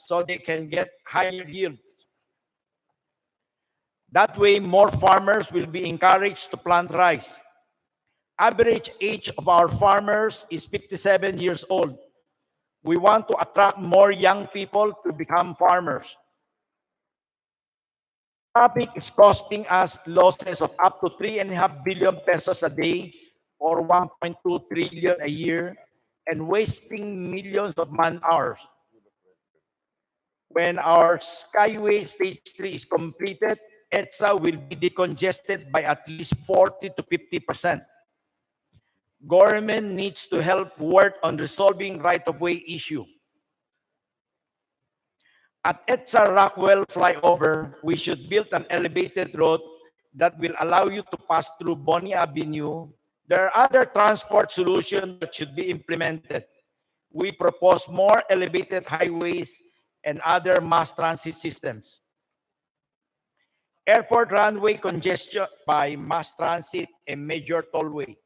so they can get higher yields. That way, more farmers will be encouraged to plant rice. Average age of our farmers is 57 years old. We want to attract more young people to become farmers. Traffic is costing us losses of up to 3.5 billion pesos a day or 1.2 trillion a year and wasting millions of man-hours. When our Skyway Stage 3 is completed, EDSA will be decongested by at least 40 to 50%. Government needs to help work on resolving right-of-way issue. At EDSA Rockwell flyover, we should build an elevated road that will allow you to pass through Bonnie Avenue. There are other transport solutions that should be implemented. We propose more elevated highways and other mass transit systems. Airport runway congestion by mass transit and major tollway.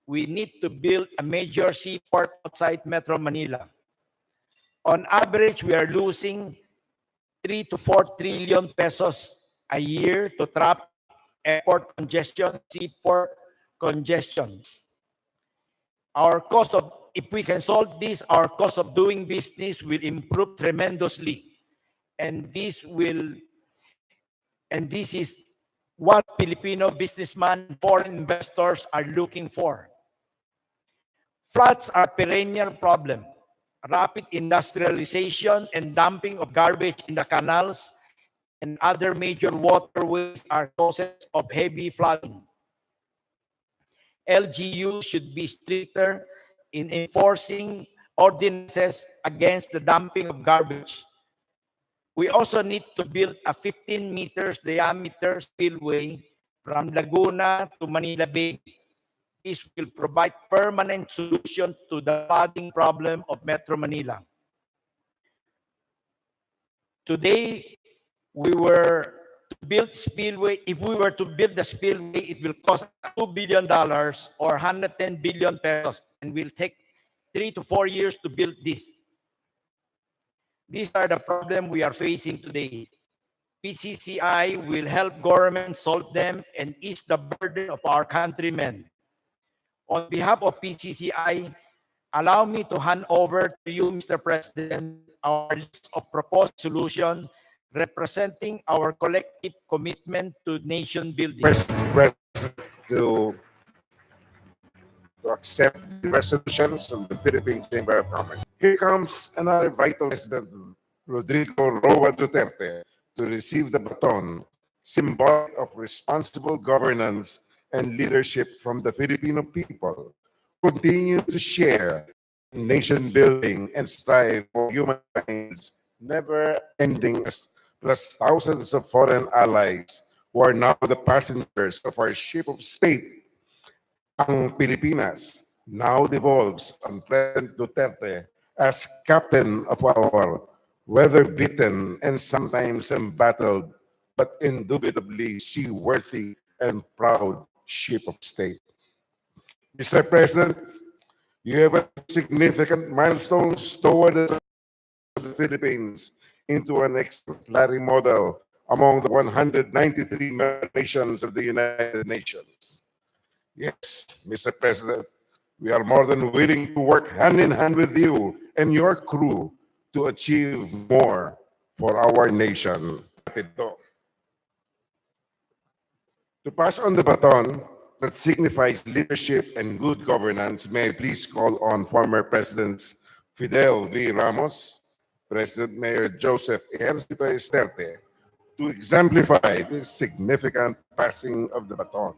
We need to build a major seaport outside Metro Manila. On average, we are losing 3 to 4 trillion pesos a year to traffic, airport congestion, seaport congestion. If we can solve this, our cost of doing business will improve tremendously. And this is what Filipino businessmen, foreign investors are looking for. Floods are a perennial problem. Rapid industrialization and dumping of garbage in the canals and other major waterways are causes of heavy flooding. LGU should be stricter in enforcing ordinances against the dumping of garbage. We also need to build a 15 meters diameter spillway from Laguna to Manila Bay. This will provide permanent solution to the flooding problem of Metro Manila. Today, if we were to build the spillway, it will cost $2 billion or 110 billion pesos and will take 3 to 4 years to build this. These are the problems we are facing today. PCCI will help government solve them and ease the burden of our countrymen. On behalf of PCCI, allow me to hand over to you, Mr. President, our list of proposed solutions representing our collective commitment to nation building. President to accept the resolutions of the Philippine Chamber of Commerce. Here comes another vital President, Rodrigo Roa Duterte, to receive the baton, symbolic of responsible governance and leadership from the Filipino people. Continue to share nation building and strive for humankind's never-ending, plus thousands of foreign allies who are now the passengers of our ship of state. Ang Pilipinas now devolves on President Duterte as captain of our weather-beaten and sometimes embattled, but indubitably seaworthy and proud ship of state. Mr. President, you have significant milestones toward the Philippines into an exemplary model among the 193 nations of the United Nations. Yes, Mr. President, we are more than willing to work hand in hand with you and your crew to achieve more for our nation. To pass on the baton that signifies leadership and good governance, may I please call on former Presidents Fidel V. Ramos, President Mayor Joseph Ejercito Esterte, to exemplify this significant passing of the baton.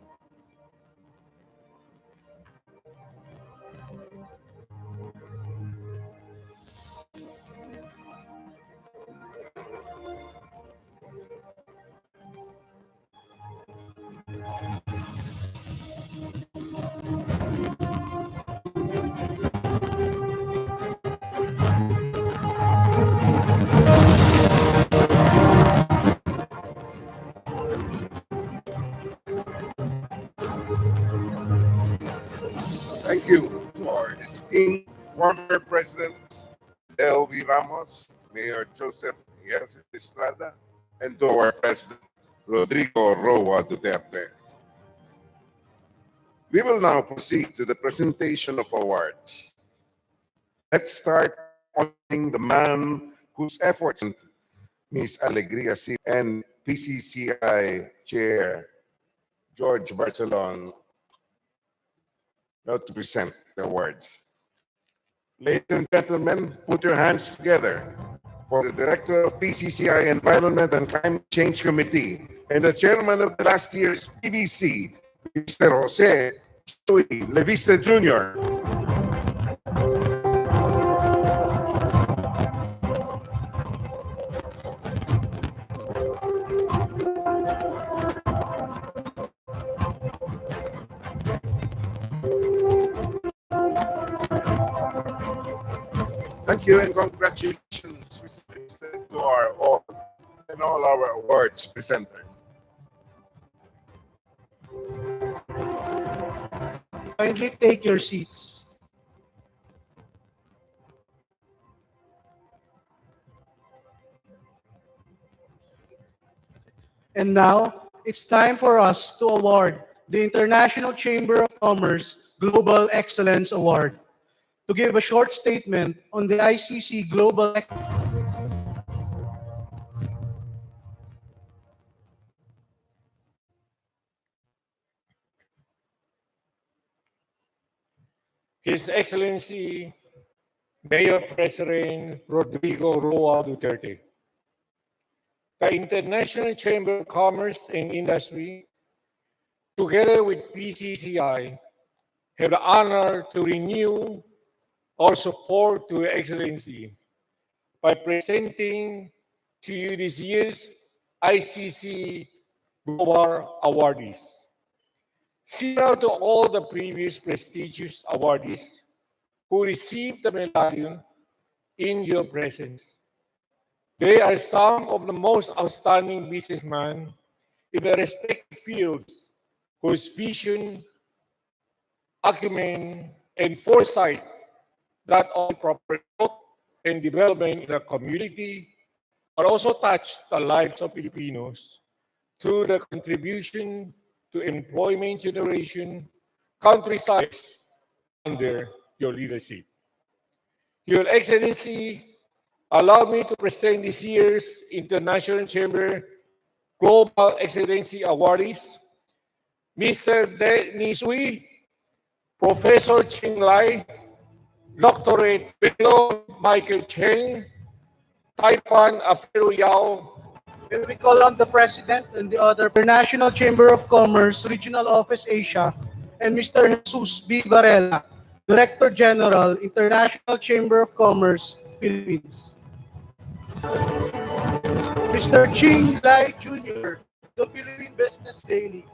Thank you, Lord. Esteemed former presidents, Leo V. Ramos, Mayor Joseph Yes Estrada, and to our President, Rodrigo Roa Duterte. We will now proceed to the presentation of awards. Let's start honoring the man whose efforts Ms. Alegria C. and PCCI Chair George Barcelon now to present the awards. Ladies and gentlemen, put your hands together for the Director of PCCI Environment and Climate Change Committee and the Chairman of the last year's PBC, Mr. Jose Chuy Levista Jr. Thank you and congratulations to our all and all our awards presenters. Kindly take your seats. And now, it's time for us to award the International Chamber of Commerce Global Excellence Award. To give a short statement on the ICC Global His Excellency Mayor President Rodrigo Roa Duterte. The International Chamber of Commerce and Industry, together with PCCI, have the honor to renew our support to Your Excellency by presenting to you this year's ICC Global Awardees. Similar to all the previous prestigious awardees who received the medallion in your presence, they are some of the most outstanding businessmen in their respective fields whose vision, acumen, and foresight not only proper growth and development in the community, but also touch the lives of Filipinos through the contribution to employment generation countryside under your leadership. Your Excellency, allow me to present this year's International Chamber Global Excellency Awardees, Mr. Dennis Uy, Professor Cheng Lai, Doctorate Fellow Michael Cheng, Taipan Afero Yao, And we call on the President and the other International Chamber of Commerce Regional Office Asia and Mr. Jesus B. Varela, Director General, International Chamber of Commerce, Philippines. Mr. Ching Lai Jr., the Philippine Business Daily.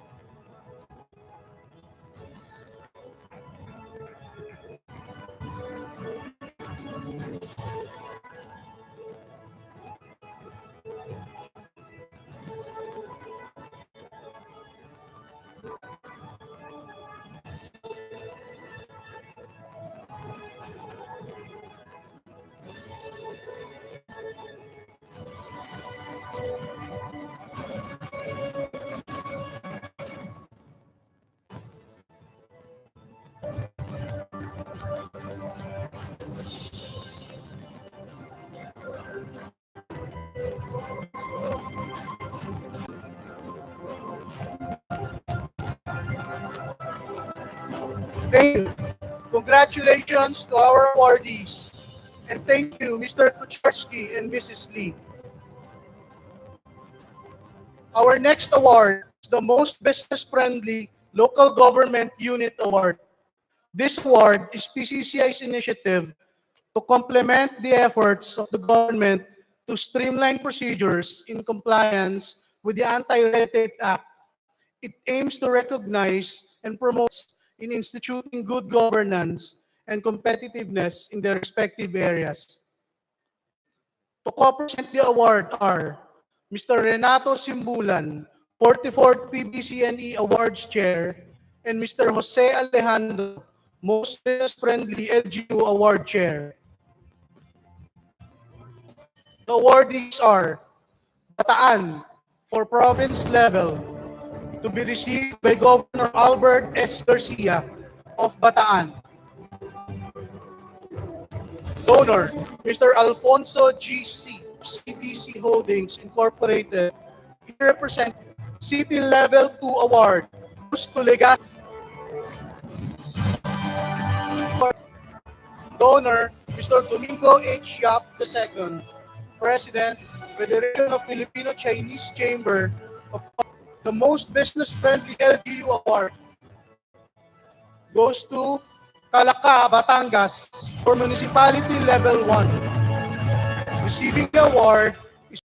Thank you. Congratulations to our awardees. And thank you, Mr. Kucharski and Mrs. Lee. Our next award is the Most Business-Friendly Local Government Unit Award. This award is PCCI's initiative to complement the efforts of the government to streamline procedures in compliance with the Anti-Red Tape Act. It aims to recognize and promote in instituting good governance and competitiveness in their respective areas. To co-present the award are Mr. Renato Simbulan, 44th PBCNE Awards Chair, and Mr. Jose Alejandro, Most Business Friendly LGU Award Chair. The awardees are Bataan for province level to be received by Governor Albert S. Garcia of Bataan. Donor, Mr. Alfonso G.C. CDC Holdings Incorporated. He represents City Level 2 Award goes to Legaspi. Donor, Mr. Domingo H. Yap II, President, Federation of Filipino-Chinese Chamber of the most business-friendly LGU Award goes to Calaca, Batangas for Municipality Level 1. Receiving the award is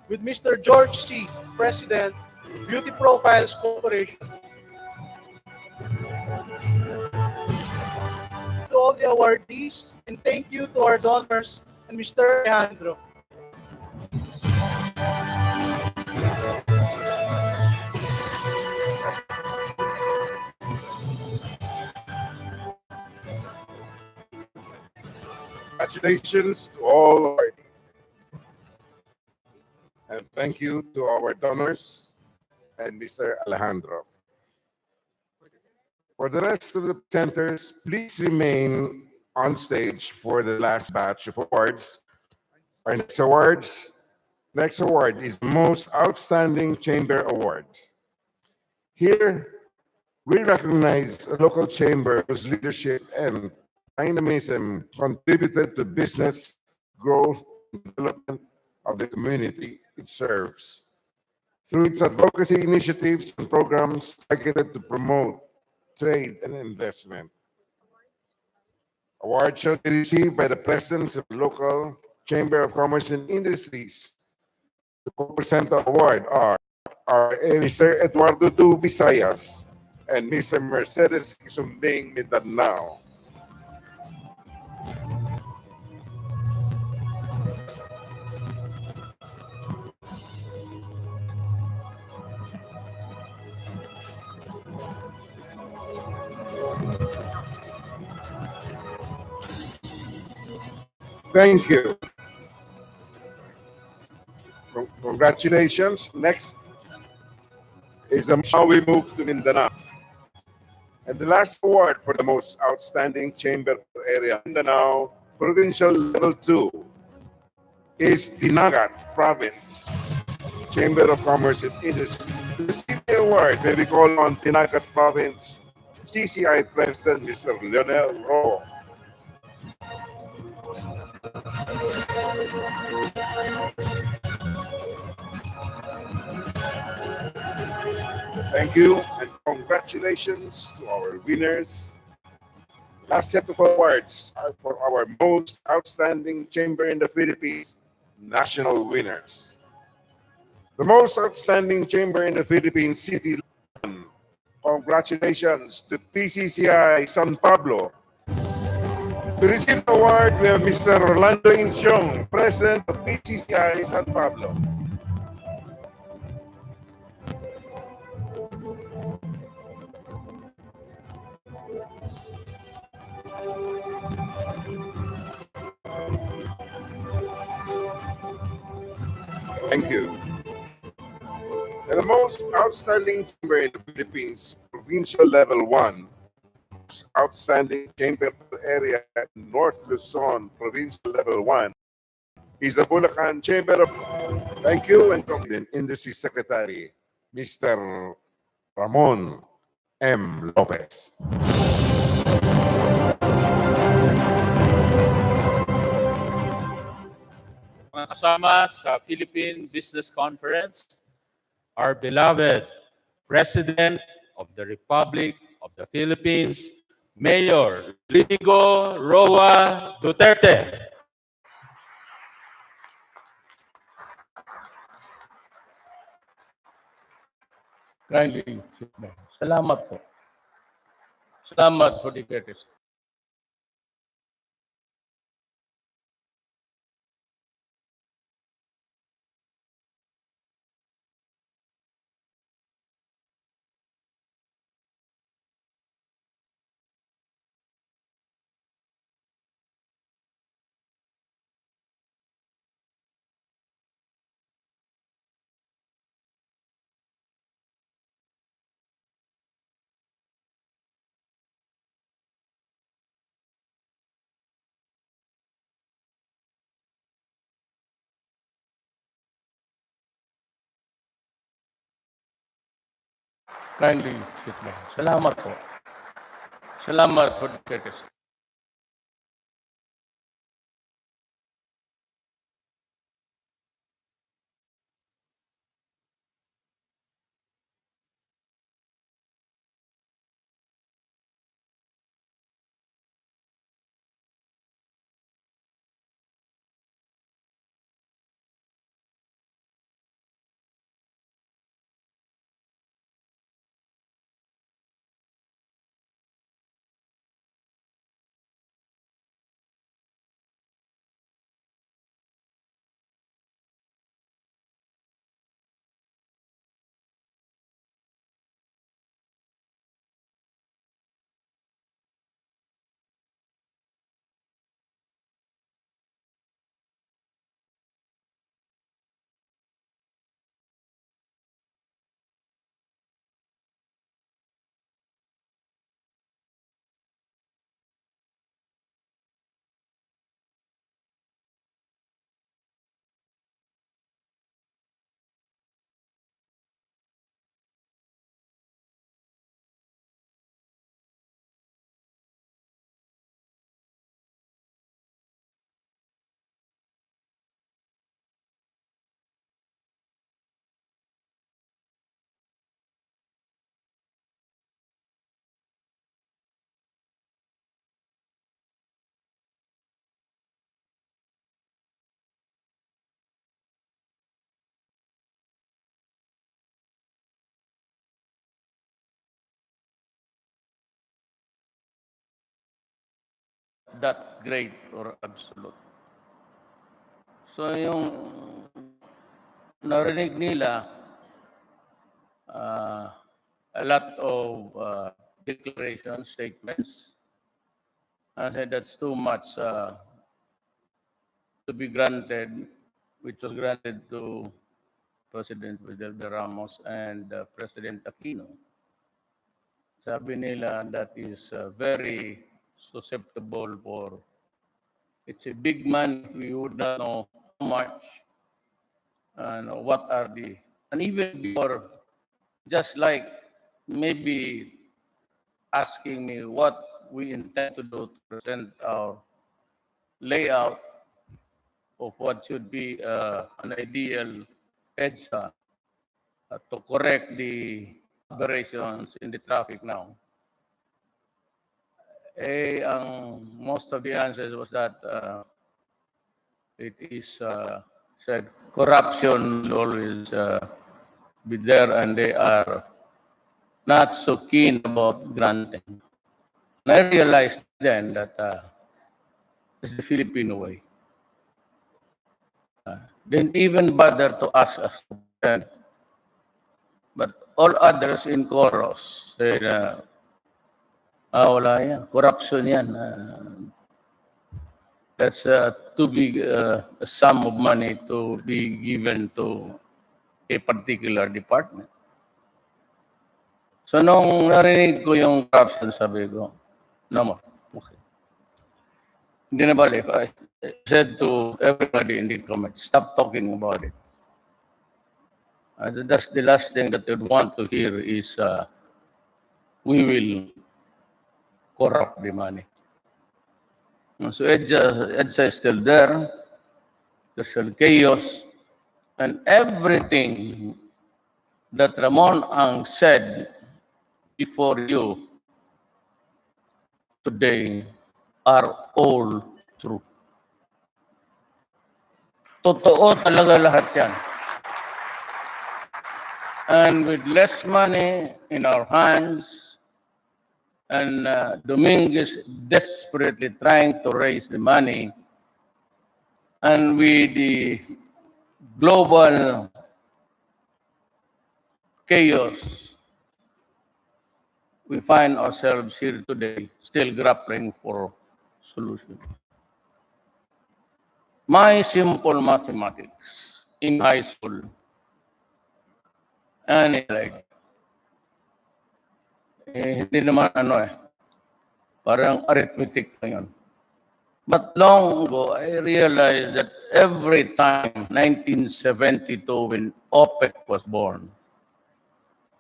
with Mr. George C., President, Beauty Profiles Corporation. To all the awardees, and thank you to our donors and Mr. Alejandro. Congratulations to all awardees. And thank you to our donors and Mr. Alejandro. For the rest of the presenters, please remain on stage for the last batch of awards. Our next award is Most Outstanding Chamber Awards. Here, we recognize a local chamber whose leadership and dynamism contributed to business growth and development of the community it serves. Through its advocacy initiatives and programs targeted to promote trade and investment. Awards shall be received by the presidents of local Chamber of Commerce and Industries. The co-present award are Mr. Eduardo Du Visayas and Mr. Mercedes Isumbing Mindanao. Thank you. Congratulations. Next is how we move to Mindanao. And the last award for the most outstanding chamber area Mindanao Provincial Level 2 is Dinagat Province Chamber of Commerce and Industry. To receive the award, may we call on Dinagat Province CCI President Mr. Leonel Ro. Thank you and congratulations to our winners. Last set of awards are for our most outstanding chamber in the Philippines national winners. The most outstanding chamber in the Philippines City. Congratulations to PCCI San Pablo. To receive the award, we have Mr. Rolando Inchong, President of PCCI San Pablo. Thank you. And the most outstanding chamber in the Philippines, Provincial Level 1, outstanding chamber area in North Luzon, Provincial Level 1, is the Bulacan Chamber of... Thank you, and Industry Secretary, Mr. Ramon M. Lopez. Mga kasama sa Philippine Business Conference, our beloved President of the Republic of the Philippines, Mayor Rodrigo Roa Duterte. Kindly sit down. Salamat po. Salamat for the courtesy. Kindly sit down. Salamat po. Salamat for the courtesy. That great or absolute. So yung narinig nila, a lot of declarations, statements. I said that's too much to be granted, which was granted to President Fidel Ramos and President Aquino. Sabi nila that is very susceptible for, it's a big money. We would not know how much and what are the, and even before, just like maybe asking me what we intend to do to present our layout of what should be an ideal EDSA to correct the aberrations in the traffic now. Most of the answers was that it is said corruption will always be there, and they are not so keen about granting. And I realized then that it's the Filipino way. Didn't even bother to ask us to present. But all others in chorus said, wala yan, corruption yan. That's too big a sum of money to be given to a particular department. So nung narinig ko yung corruption, sabi ko, no more. Okay. Hindi na balik. I said to everybody in the comments, stop talking about it. That's the last thing that you'd want to hear is we will corrupt the money. So EDSA is still there. There's still chaos. And everything that Ramon Ang said before you today are all true. Totoo talaga lahat yan. And with less money in our hands, and Dominguez desperately trying to raise the money, and with the global chaos, we find ourselves here today still grappling for solutions. My simple mathematics in high school and like, hindi naman parang arithmetic lang yun. But long ago, I realized that every time, 1972, when OPEC was born,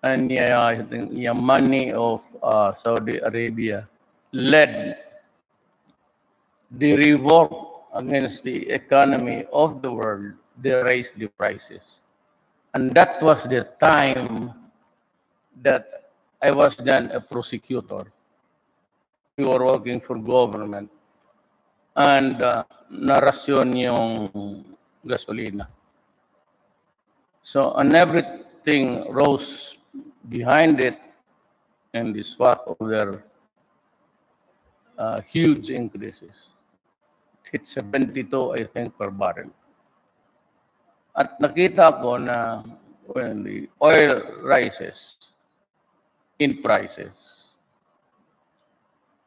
and I think Yamani of Saudi Arabia led the revolt against the economy of the world. They raised the prices. And that was the time that I was then a prosecutor. We were working for government. And narasyon yung gasolina. So, and everything rose behind it, and the SWAT of their huge increases. Hit 72, I think, per barrel. At nakita ko na when the oil rises in prices,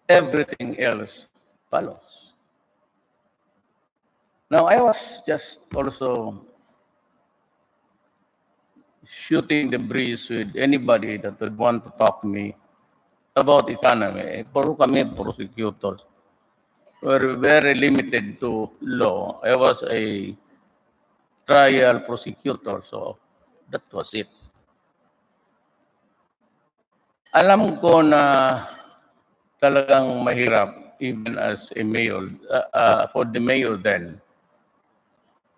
everything else follows. Now, I was just also shooting the breeze with anybody that would want to talk to me about economy. Puro kami prosecutors. We're very limited to law. I was a trial prosecutor, so that was it. Alam ko na talagang mahirap even as a mayor, for the mayor then.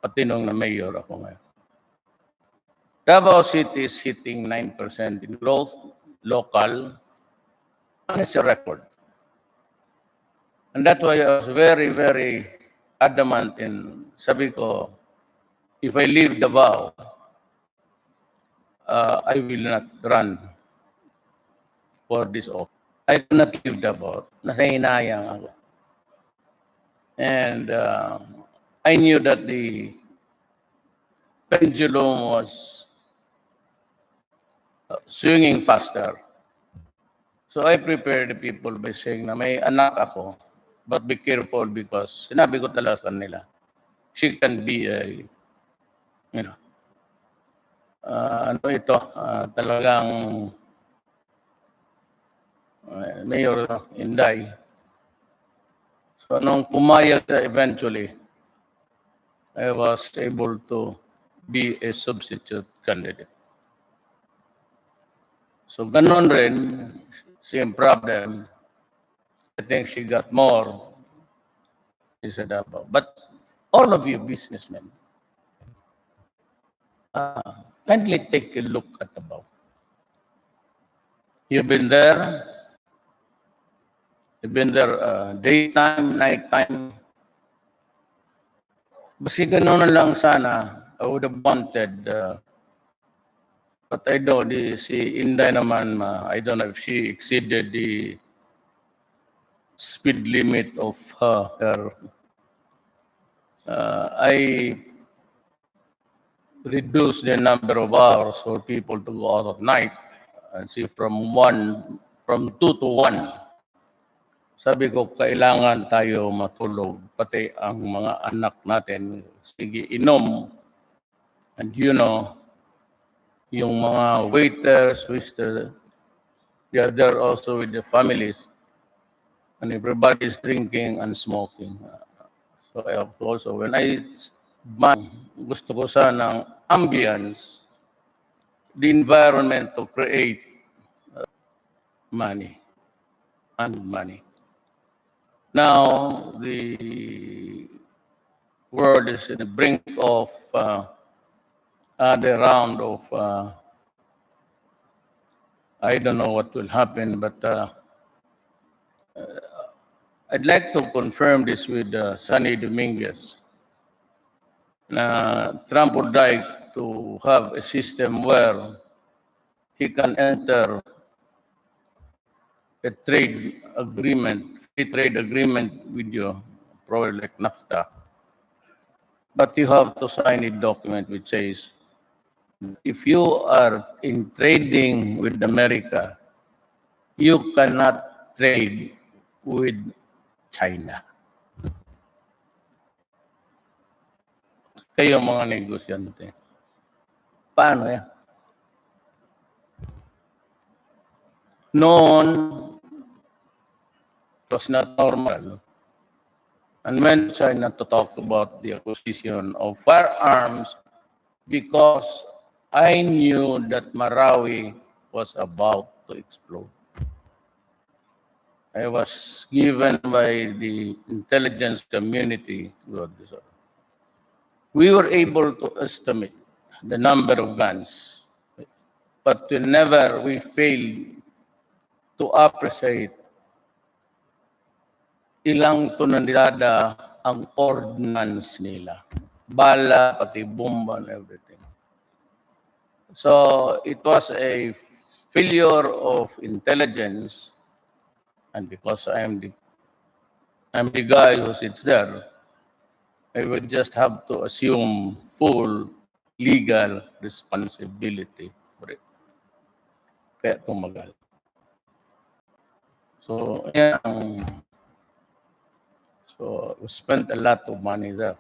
Pati nung na mayor ako ngayon. Davao City is hitting 9% in growth, local, and it's a record. And that's why I was very, very adamant in, sabi ko, if I leave Davao, I will not run for this office. I cannot leave Davao. Nasa hinayang ako. And I knew that the pendulum was swinging faster. So I prepared the people by saying na may anak ako, but be careful because sinabi ko talaga sa kanila, she can be a, you know, ano ito, talagang Mayor Inday. So nung pumayag eventually, I was able to be a substitute candidate. So ganon rin, same problem. I think she got more, he said about. But all of you businessmen, kindly take a look at Davao. You've been there. You've been there daytime, nighttime. Basi gano'n na lang sana. I would have wanted, but I don't. Si Inday naman, I don't know if she exceeded the speed limit of her. I reduced the number of hours for people to go out at night. And see from 2 to 1. Sabi ko, kailangan tayo matulog, pati ang mga anak natin. Sige, inom. And you know, yung mga waiters, they are there also with the families. And everybody is drinking and smoking. So I have to also, when gusto ko sanang ambience, the environment to create money and money. Now, the world is in the brink of the round of, I don't know what will happen, but I'd like to confirm this with Sunny Dominguez. Trump would like to have a system where he can enter a trade agreement, free trade agreement with you, probably like NAFTA. But you have to sign a document which says, if you are in trading with America, you cannot trade with China. Kayo mga negosyante. Paano yan? Noon, it was not normal. And when China to talk about the acquisition of firearms, because I knew that Marawi was about to explode. I was given by the intelligence community, God, we were able to estimate the number of guns, but we failed to appreciate ilang tonelada ang ordnance nila. Bala, pati bomba and everything. So it was a failure of intelligence, and because I'm the guy who sits there, I would just have to assume full legal responsibility for it. Kaya tumagal. So, yan. So, we spent a lot of money there.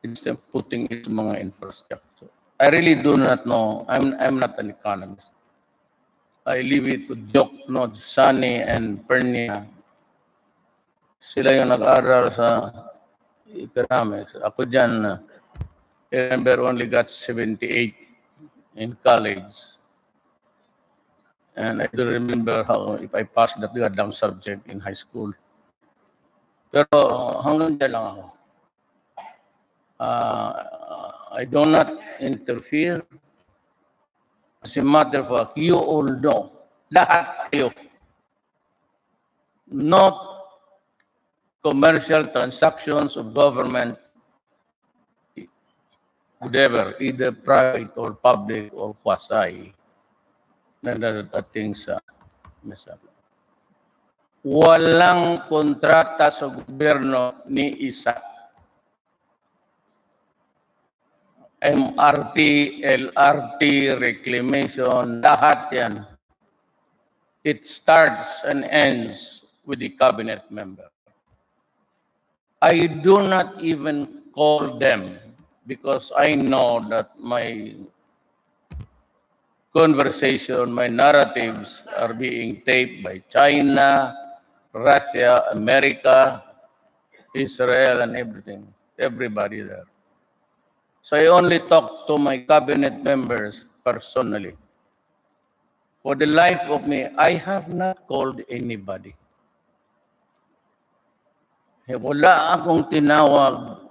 Instead of putting it in mga infrastructure. I really do not know. I'm not an economist. I leave it to Jokno, Sani, and Pernia. Sila yung nag-aral sa economics. Ako dyan, I remember only got 78 in college. And I do remember how if I passed that goddamn subject in high school. Pero hanggang dyan lang ako. I do not interfere. As a matter of fact, you all know, lahat kayo, not commercial transactions of government, whatever, either private or public or quasi, na dadating sa mesa. Walang kontrata sa gobyerno ni isa. MRT, LRT, reclamation, lahat yan. It starts and ends with the cabinet member. I do not even call them because I know that my conversation, my narratives are being taped by China, Russia, America, Israel, and everything, everybody there. So I only talk to my cabinet members personally. For the life of me, I have not called anybody. Wala akong tinawag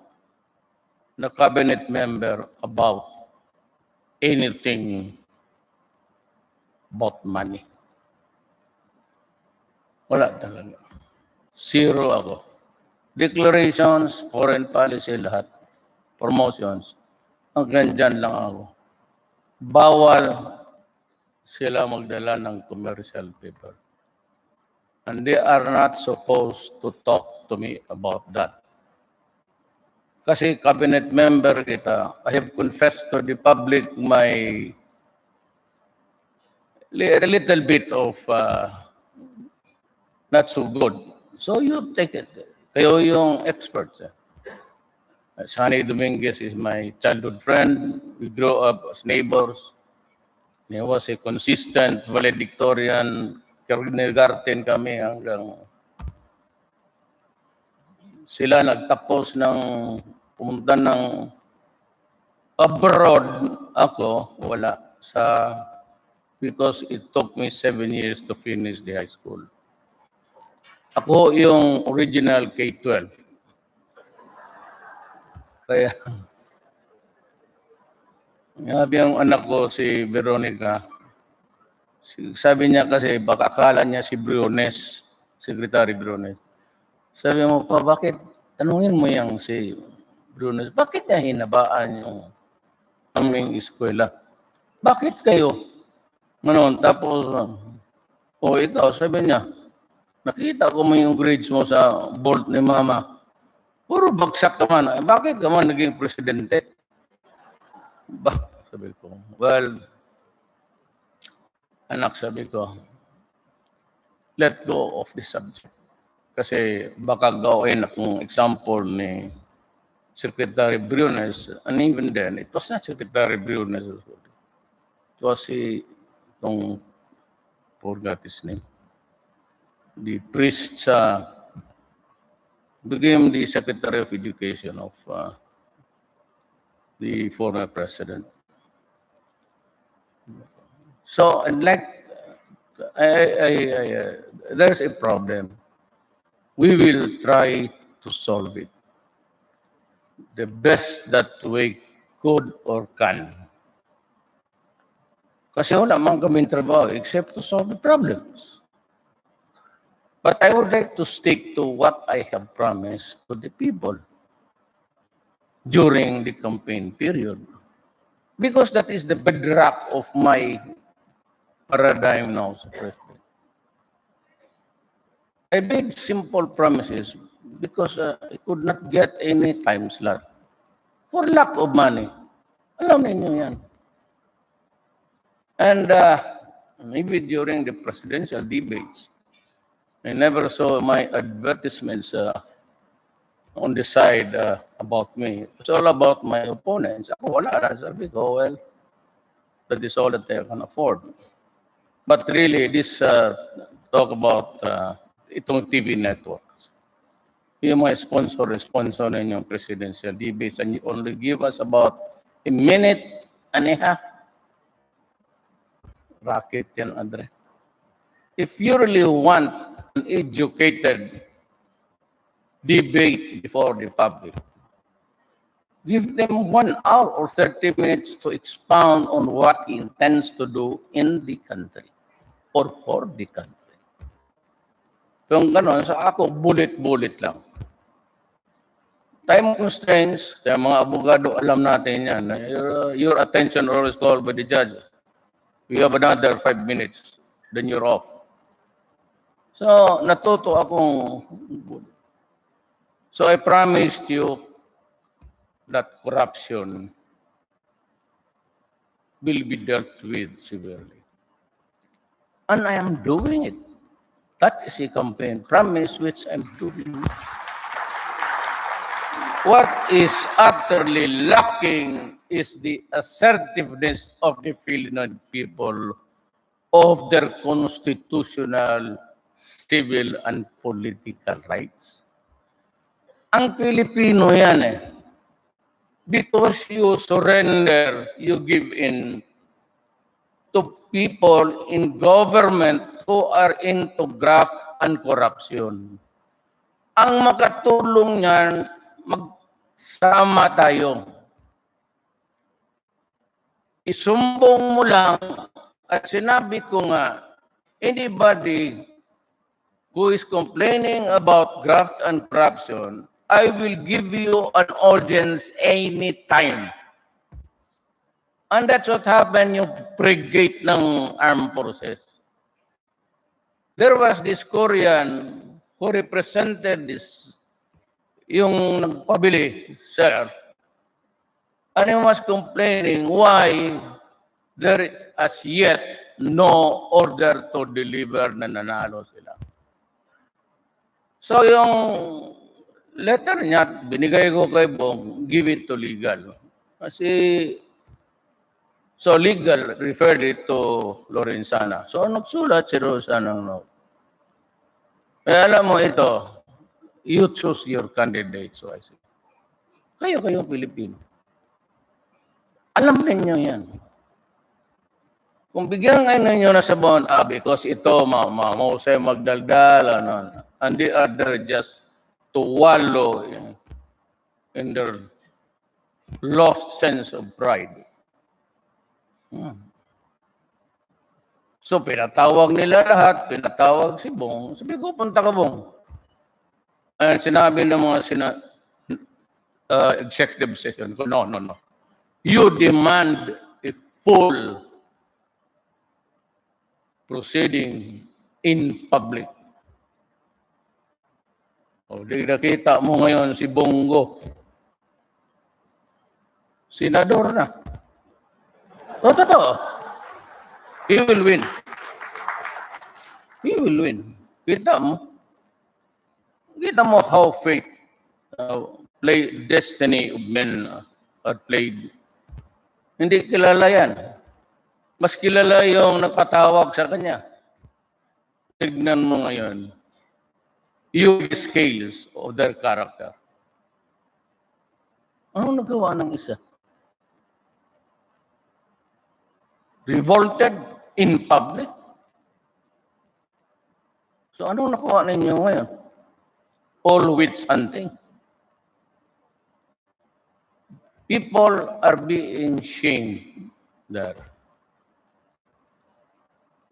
na cabinet member about anything about money. Wala talaga. Zero ako. Declarations, foreign policy, lahat. Promotions. Hanggang dyan lang ako. Bawal sila magdala ng commercial paper. And they are not supposed to talk to me about that. Kasi cabinet member kita, I have confessed to the public my little bit of not so good. So you take it. Kayo yung experts. Sunny Dominguez is my childhood friend. We grew up as neighbors. He was a consistent valedictorian. Kindergarten kami hanggang sila nagtapos ng pumunta ng abroad. Ako, wala. Because it took me 7 years to finish the high school. Ako yung original K-12. Kaya, sabi ang anak ko, si Veronica, sabi niya kasi, baka akala niya si Briones, Secretary Briones. Sabi mo pa, bakit, tanungin mo yung si Briones, bakit niya hinabaan yung aming eskwela? Bakit kayo? Ngayon, tapos, ikaw, sabi niya, nakita ko mo yung grades mo sa board ni Mama. Puro bagsak ka man. Bakit ka man naging presidente? Sabi ko, well, anak, sabi ko, let go of the subject. Kasi baka gawin akong example ni Secretary Briones, and even then, it was not Secretary Briones. It was itong, forgot his name, the priest became the Secretary of Education of the former president. So, I'd like, there's a problem. We will try to solve it the best that we could or can. Kasi wala man kaming trabaho except to solve the problems. But I would like to stick to what I have promised to the people during the campaign period. Because that is the bedrock of my paradigm now, Sir President. I made simple promises because I could not get any time slot for lack of money. Alam ninyo yan. And maybe during the presidential debates, I never saw my advertisements on the side about me. It's all about my opponents. Ako wala na. Sabi ko, well, that is all that I can afford. But really, this talk about itong TV networks. Yung mga sponsor ninyong presidential debates, and you only give us about a minute and a half. Racket yan, Andre. If you really want an educated debate before the public, give them 1 hour or 30 minutes to expound on what he intends to do in the country or for the country. Kung gano'n, sa ako, bullet-bullet lang. Time constraints, kaya mga abogado, alam natin yan. Your attention always called by the judge. We have another 5 minutes, then you're off. So, natuto akong, so I promised you that corruption will be dealt with severely. And I am doing it. That is a campaign promise which I'm doing. What is utterly lacking is the assertiveness of the Filipino people of their constitutional, civil, and political rights. Ang Pilipino yan eh. Because you surrender, you give in to people in government who are into graft and corruption. Ang makatulong niyan, magsama tayo. Isumbong mo lang at sinabi ko nga, anybody who is complaining about graft and corruption, I will give you an audience anytime. And that's what happened yung brigade ng armed forces. There was this Korean who represented this, yung nagpabili, sir, and he was complaining why there as yet no order to deliver na nanalo sila. So yung letter niya, binigay ko kay Bong, give it to legal. Kasi, so legal referred it to Lorenzana. So nagsulat si Lorenzana ng note. Kaya alam mo ito, you choose your candidate. So I said, kayo Pilipino. Alam ninyo yan. Kung bigyan ngayon ninyo na sa bond, because ito, mausay magdaldal, and they are there just to wallow in their lost sense of pride. So, pinatawag nila lahat, pinatawag si Bong. Sabi ko, punta ka, Bong. Sinabi ng mga executive session ko, no. You demand a full proceeding in public. O, di nakita mo ngayon si Bongo. Senador na. Totoo. He will win. He will win. Kita mo how fate play destiny of men are played. Hindi kilala yan. Mas kilala yung nagpatawag sa kanya. Tignan mo ngayon yung scales of their character. Ano nagawa ng isa? Revolted, in public. So anong nakuha ninyo ngayon? All witch hunting. People are being shamed there.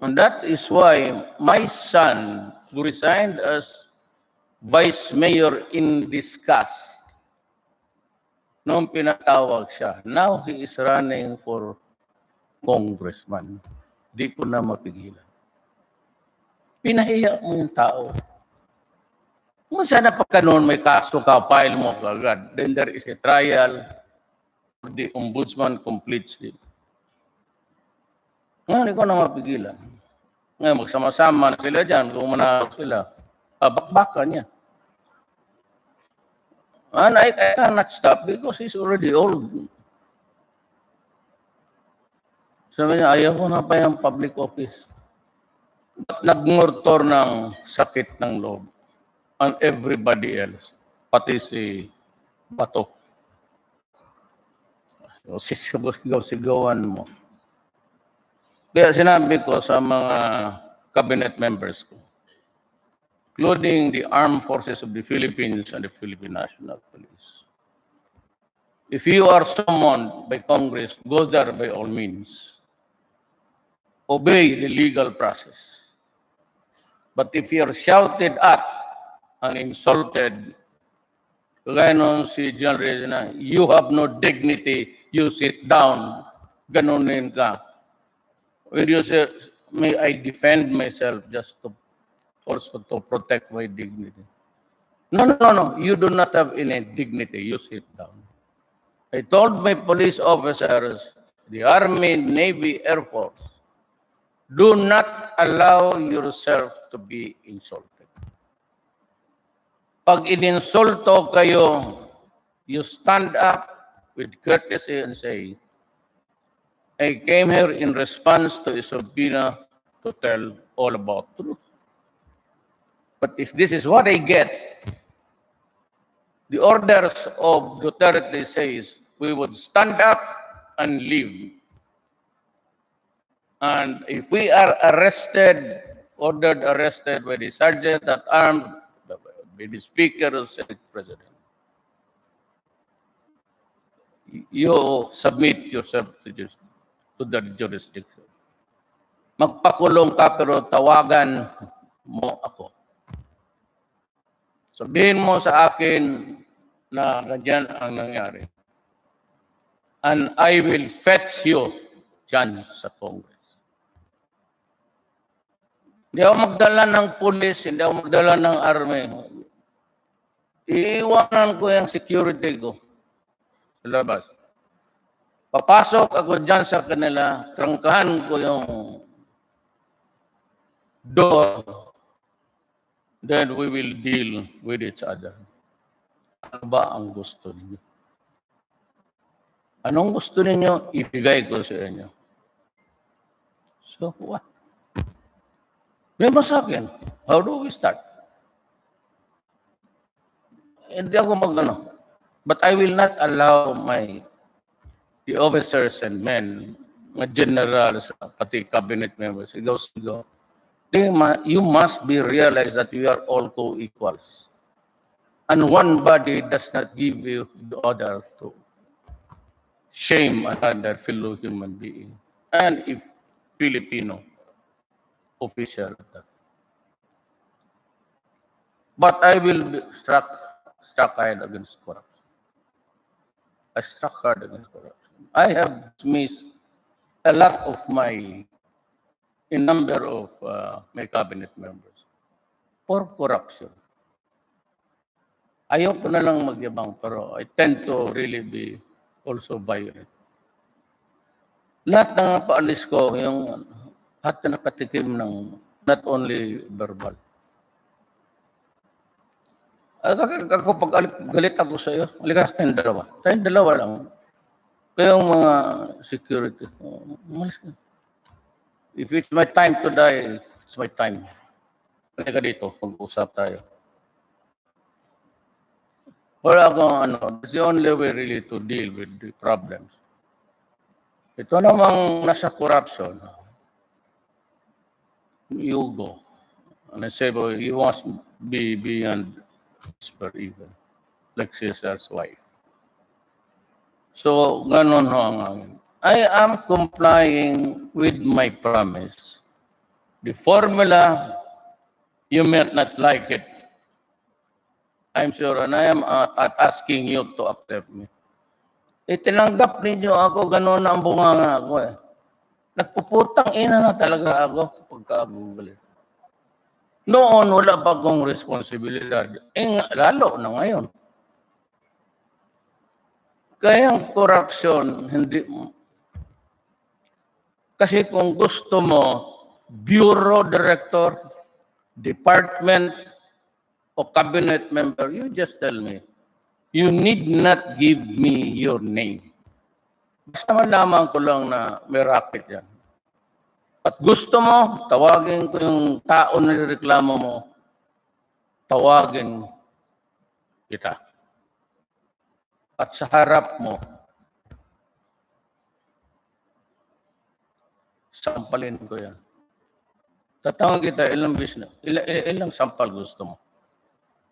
And that is why my son, who resigned as vice mayor in disgust, noong pinatawag siya, now he is running for congressman. Di ko na mapigilan. Pinahiya mo yung tao. Kung sana pagka noon may kaso ka, file mo agad. Then there is a trial. The ombudsman completes it. Ngayon, hindi ko na mapigilan. Ngayon, magsama-sama na sila dyan. Kung manalo sila, bakbakan niya. And I cannot stop because he's already old. Sabi niya, ayaw ko na pa yung public office. But nagmurtor ng sakit ng loob on everybody else, pati si Bato. So, sigaw-sigawan mo. Kaya sinabi ko sa mga cabinet members ko, including the armed forces of the Philippines and the Philippine National Police. If you are summoned by Congress, go there by all means. Obey the legal process. But if you're shouted at and insulted, kagaya nung si General Reyna, you have no dignity, you sit down, ganunin ka. When you say, may I defend myself just to also to protect my dignity. No, you do not have any dignity, you sit down. I told my police officers, the Army, Navy, Air Force, do not allow yourself to be insulted. Pag ininsulto kayo, you stand up with courtesy and say, I came here in response to a subpoena to tell all about truth. But if this is what I get, the orders of Duterte says we would stand up and leave. And if we are ordered arrested by the sergeant at arms, by the Speaker of Senate President, you submit yourself to the jurisdiction. Magpakulong ka pero tawagan mo ako. Sabihin mo sa akin na ganyan ang nangyari. And I will fetch you dyan sa Congress. Hindi ako magdala ng pulis, hindi ako magdala ng army. Iiwanan ko yung security ko sa labas. Papasok ako dyan sa kanila, trangkahan ko yung door. Then we will deal with each other. Ano ba ang gusto ninyo? Anong gusto ninyo, ibigay ko sa inyo. So what? May sa akin, how do we start? Hindi ako mag-ano. But I will not allow the officers and men, mga generals, pati cabinet members, sigaw-sigaw. You must be realized that we are all co-equals. And one body does not give you the order to shame another fellow human being. And if Filipino official. But I will be struck hard against corruption. I struck hard against corruption. I have dismissed a lot of a number of my cabinet members for corruption. Ayaw ko na lang magyabang, pero I tend to really be also violent. Lahat ng paalis ko, yung lahat na nakatikim ng not only verbal. Ako pag galit ako sa iyo, halika tayong dalawa. Tayong dalawa lang. Kayong mga security, umalis ka. If it's my time to die, it's my time. Halika dito, mag-usap tayo. Wala akong it's the only way really to deal with the problems. Ito namang nasa corruption. you go. And I say, well, you must be beyond whisper even, like Caesar's wife. So, ganon ho ang amin. I am complying with my promise. The formula, you might not like it. I'm sure, and I am asking you to accept me. Tinanggap ninyo ako, ganon na ang bunganga ako eh. Nagpuputang ina na talaga ako pagka-Google. Noon, wala pa akong responsibilidad. Lalo na ngayon. Kaya ang corruption, hindi... Kasi kung gusto mo, bureau director, department, o cabinet member, you just tell me. You need not give me your name. Basta malaman ko lang na may racket yan. At gusto mo, tawagin ko yung tao na nireklamo mo, tawagin kita. At sa harap mo, sampalin ko yan. Tatawagin kita, ilang business, ilang sampal gusto mo.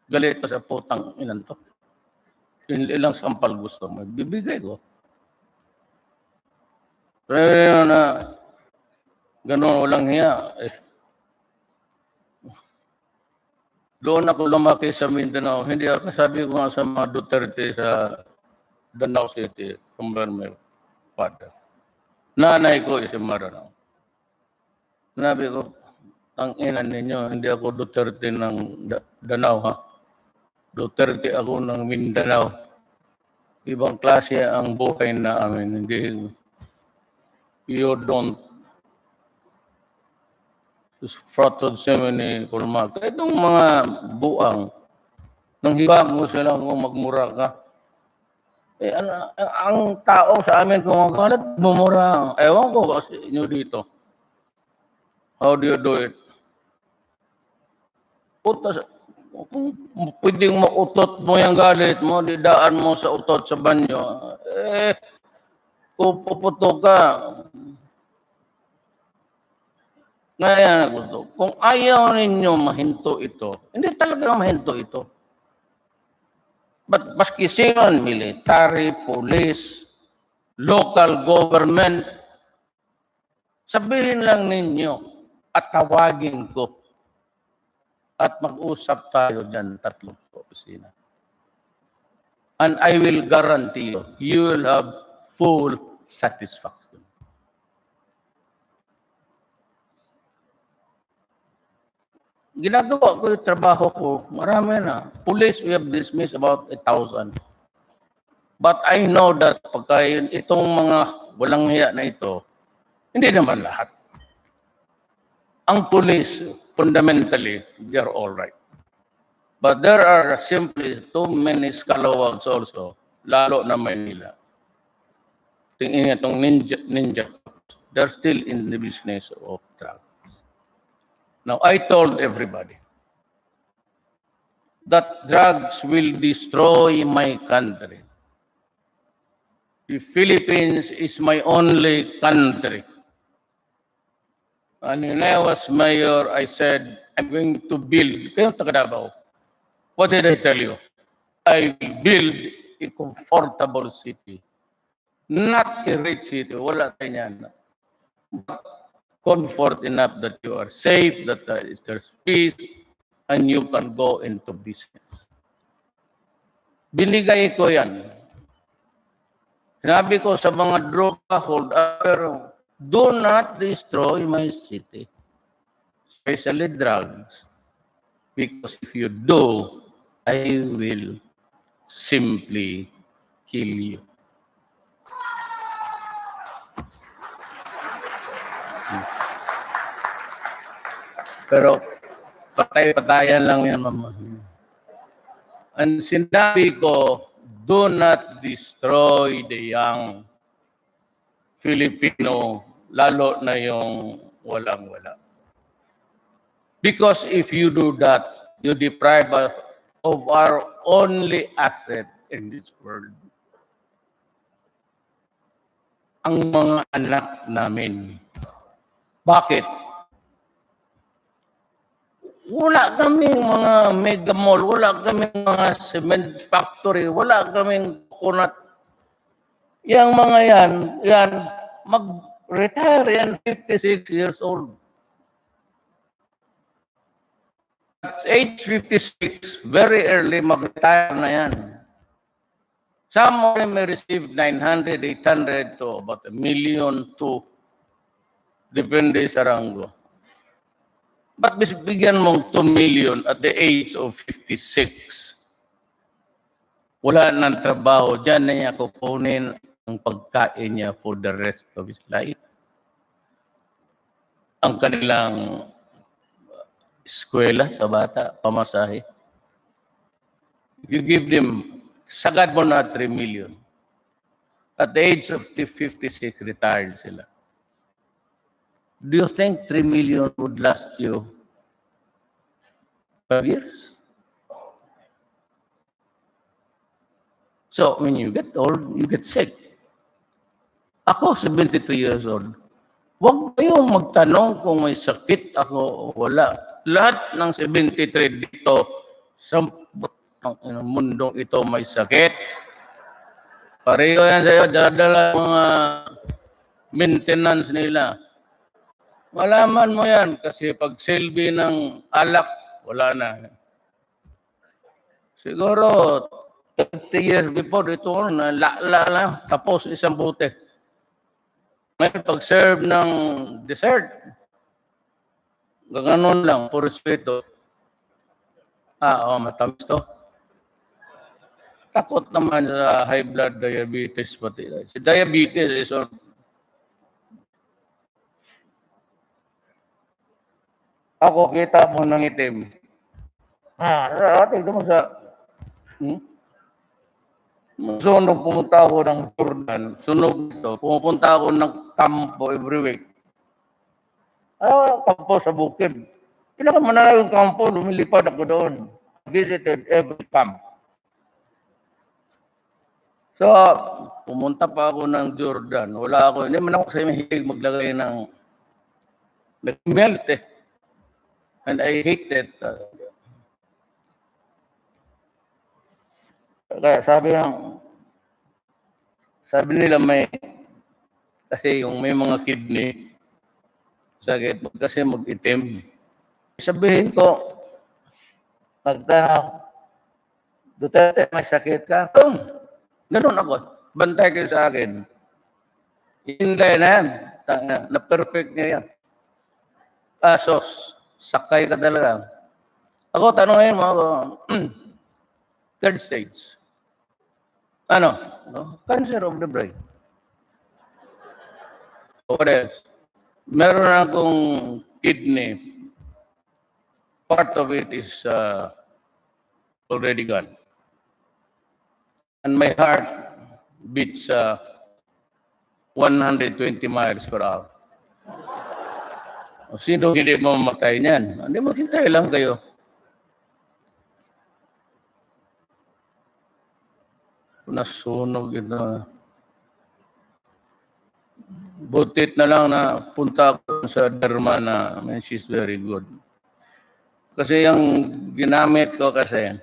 Galit pa sa putang ilan to. Ilang sampal gusto mo, bibigay ko. Pero na, gano'n, walang hiya. Doon ako lumaki sa Mindanao. Hindi ako, sabi ko nga sa mga Duterte sa Danao City, kung ba may father. Nanay ko is Maranao. Sabi ko, ang ina ninyo, hindi ako Duterte ng Danao ha. Duterte ako ng Mindanao. Ibang klase ang buhay na amin. Hindi, you don't frotod semeni kurma. Itong mga buang, nang hibag mo sila kung magmura ka. Ang tao sa amin kung magalit, bumura. Ewan ko kasi inyo dito. How do you do it? Utos, kung pwedeng mautot mo yung galit mo, didaan mo sa utot sa banyo, puputo ka. Ngayon gusto. Kung ayaw ninyo mahinto ito, hindi talaga mahinto ito. But maski sino, military, police, local government, sabihin lang ninyo at tawagin ko at mag-usap tayo dyan, tatlong opisina. And I will guarantee you, you will have full satisfaction. Ginagawa ko yung trabaho ko, marami na. Police, we have dismissed about 1,000. But I know that pagka itong mga walang hiya na ito, hindi naman lahat. Ang police, fundamentally, they are all right. But there are simply too many scalawags also, lalo na Manila. Tingin itong ninja, they're still in the business of drugs. Now, I told everybody that drugs will destroy my country. The Philippines is my only country. And when I was mayor, I said, I'm going to build. Kayo taga-Davao. What did I tell you? I will build a comfortable city. Not a rich city. Wala tayo yan. But comfort enough that you are safe, that there's peace, and you can go into business. Binigay ko yan. Sinabi ko sa mga droga holder, do not destroy my city, especially drugs, because if you do, I will simply kill you. Pero patay-patayan lang yan, mama. Ang sinabi ko, do not destroy the young Filipino, lalo na yung walang-wala. Because if you do that, you deprive us of our only asset in this world. Ang mga anak namin. Bakit? Wala kaming mga mega mall, wala kaming mga cement factory, wala kaming coconut. Yang mga yan, mag-retire yan 56 years old. At age 56, very early mag-retire na yan. Some of them may receive 900, 800 to about 1 million to depende sa rango. But bigyan mong 2 million at the age of 56. Wala nang trabaho, dyan na niya kukunin ang pagkain niya for the rest of his life. Ang kanilang eskwela sa bata, pamasahe. If you give them, sagad mo na 3 million. At the age of 56, retired sila. Do you think 3 million would last you 5 years? So when you get old, you get sick. Ako, 73 years old. Huwag kayong magtanong kung may sakit ako o wala. Lahat ng 73 dito sa mundong ito may sakit. Pareho yan sa'yo, dadala mga maintenance nila. Malaman mo yan kasi pag silbi ng alak, wala na. Siguro 30 years before ito, la, tapos isang bote. May pag-serve ng dessert, gano'n lang, for respeto. Matamis to. Takot naman sa high blood diabetes pati. Si diabetes is ako, kita mo ng itim. Tignan mo sa... Sunog, pumunta ako ng Jordan. Sunog ito. Pumupunta ako ng kampo every week. Kampo sa bukid. Pinakamanala yung kampo, lumilipad ako doon. Visited every camp. So, pumunta pa ako ng Jordan. Wala ako, hindi man ako kasi mahilig maglagay ng melt eh. And I hate it. Kaya sabi nila kasi yung may mga kidney, sakit, kasi mag-itim. Sabihin ko, Duterte, may sakit ka? Ganun ako. Bantay kayo sa akin. Hinday na yan. Na-perfect niya yan. Sakay ka talaga. Ako, tanongin mo ako, third stage. Cancer of the brain. What else? Meron akong kidney. Part of it is already gone. And my heart beats 120 miles per hour. Sino hindi mamamatay niyan? Hindi, maghintay lang kayo. Nasunog ito. Butit na lang na punta ako sa derma na she's very good. Kasi yung ginamit ko kasi,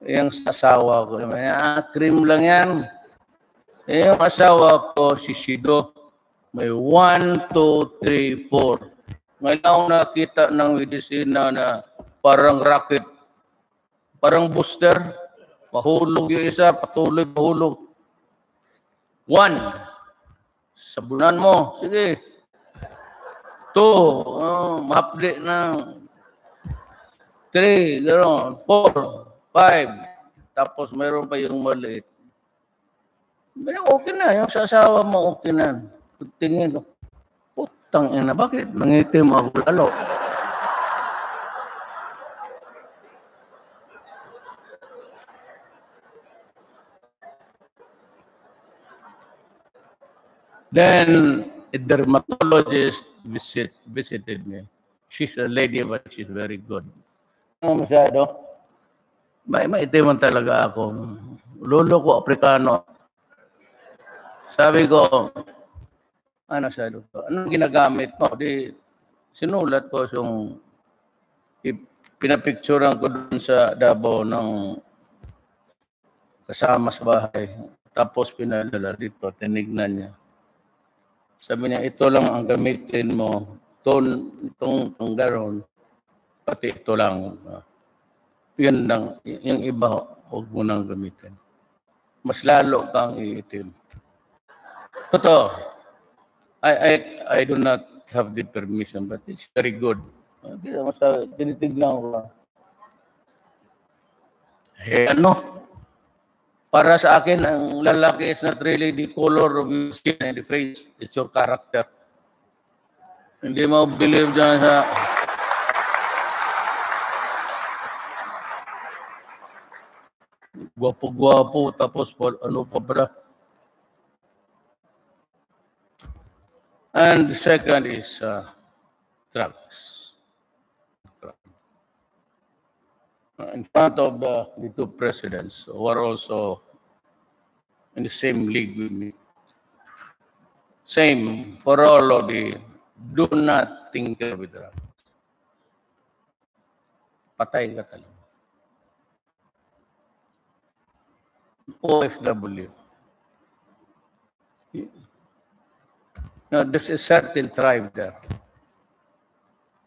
yung asawa ko, cream lang yan. Yung asawa ko, si Shido, may 1, 2, 3, 4. Ngayon ako nakita ng medisina na parang rocket, parang booster. Mahulog yung isa, patuloy mahulog. 1, sabunan mo, sige. 2, mahapdi na. 3, 4, 5. Tapos mayroon pa yung maliit. Okay na, yung sa asawa mo okay na. Tingin ko, putang ina, bakit nangitim ako lalo? Then a dermatologist visited me. She's a lady, but she's very good. Masyado. Maitiman talaga ako. Lolo ko, Afrikano. Sabi ko, sabi ko, anong ginagamit mo? Di, sinulat ko yung pinapicturean ko doon sa Davao ng kasama sa bahay. Tapos pinadala dito, tinignan niya. Sabi niya, ito lang ang gamitin mo. Itong garon, pati ito lang. Yan lang. Yung iba, huwag mo nang gamitin. Mas lalo kang iitim. Totoo. I do not have the permission, but it's very good. Tinitignan ko lang. Ano? Para sa akin, ang lalaki is not really the color of your skin and the face. It's your character. Hindi mo believe dyan sa... Gwapo-gwapo, tapos ano pa ba? And the second is drugs. In front of the two presidents who are also in the same league with me. Same for all of the do not tinker with drugs. Patay ka talaga. OFW. Now, there's a certain tribe there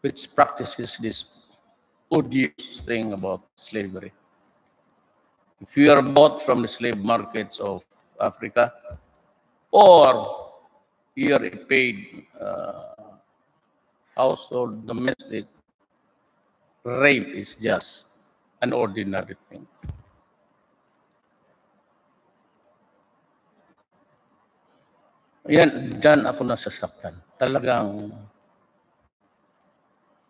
which practices this odious thing about slavery. If you are bought from the slave markets of Africa, or you are a paid household domestic, rape is just an ordinary thing. Yan, dyan ako nasasaktan. Talagang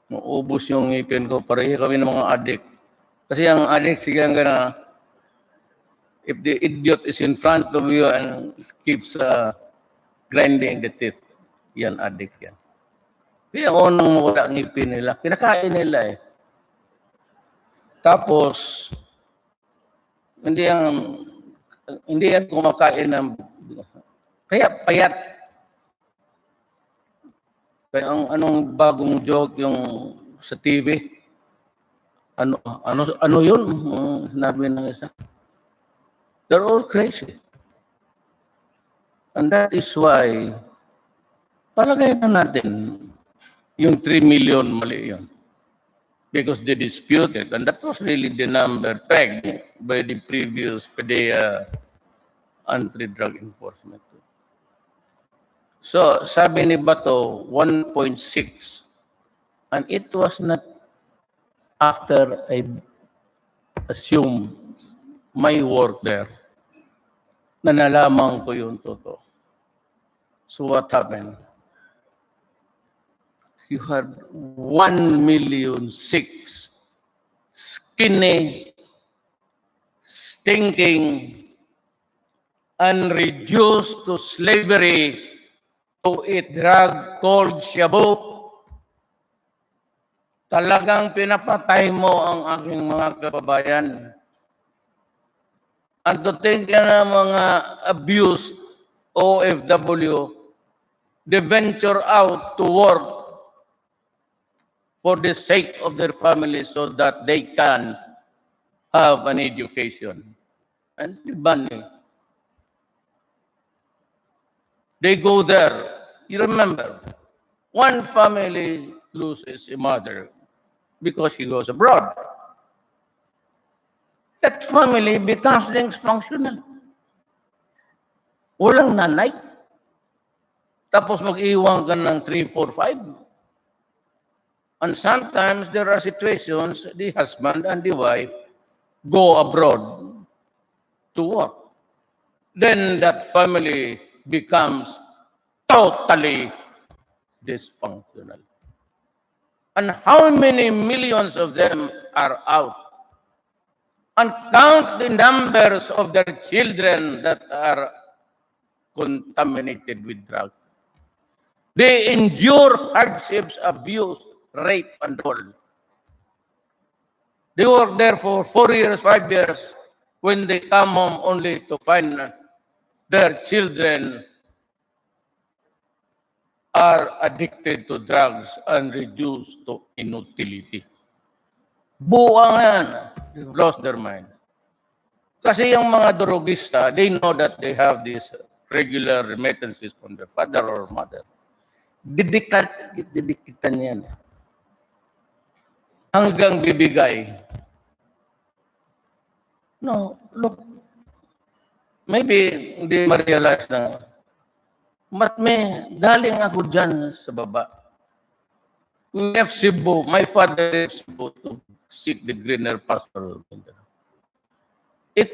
maubos yung ngipin ko. Pareho kami ng mga adik. Kasi ang adik, sige lang gana, if the idiot is in front of you and keeps grinding the teeth, yan adik yan. Kaya unang mawala ang ngipin nila, kinakain nila eh. Tapos, hindi yan kumakain ng, kaya payat. Kaya anong bagong joke yung sa TV? Ano yun? Sinabi ng isa. They're all crazy. And that is why, palagay na natin, yung 3 million, mali yun. Because they disputed, and that was really the number pegged by the previous PDEA anti-drug enforcement. So, sabi ni Bato, 1.6. And it was not after I assumed my work there na nalaman ko yung totoo. So what happened? You had 1,000,006 skinny, stinking, and reduced to slavery to eat drug called shabu. Talagang pinapatay mo ang aking mga kababayan. At to think na mga abused OFW, they venture out to work for the sake of their families so that they can have an education. And they go there. You remember, one family loses a mother because she goes abroad. That family becomes dysfunctional. Walang nanay. Tapos mag-iwan ka ng 3, 4, 5. And sometimes there are situations the husband and the wife go abroad to work. Then that family becomes totally dysfunctional. And how many millions of them are out? And count the numbers of their children that are contaminated with drugs. They endure hardships, abuse, rape, and all. They work there for 4 years, 5 years, when they come home only to find their children are addicted to drugs and reduced to inutility. Buang yan. They've lost their mind. Kasi yung mga drogista, they know that they have these regular remittances from their father or mother. Didikitan yan. Hanggang bibigay. No, look, maybe hindi ma-realize na, but may galing ako dyan sa baba. We left Cebu. My father left Cebu to seek the greener pasture. If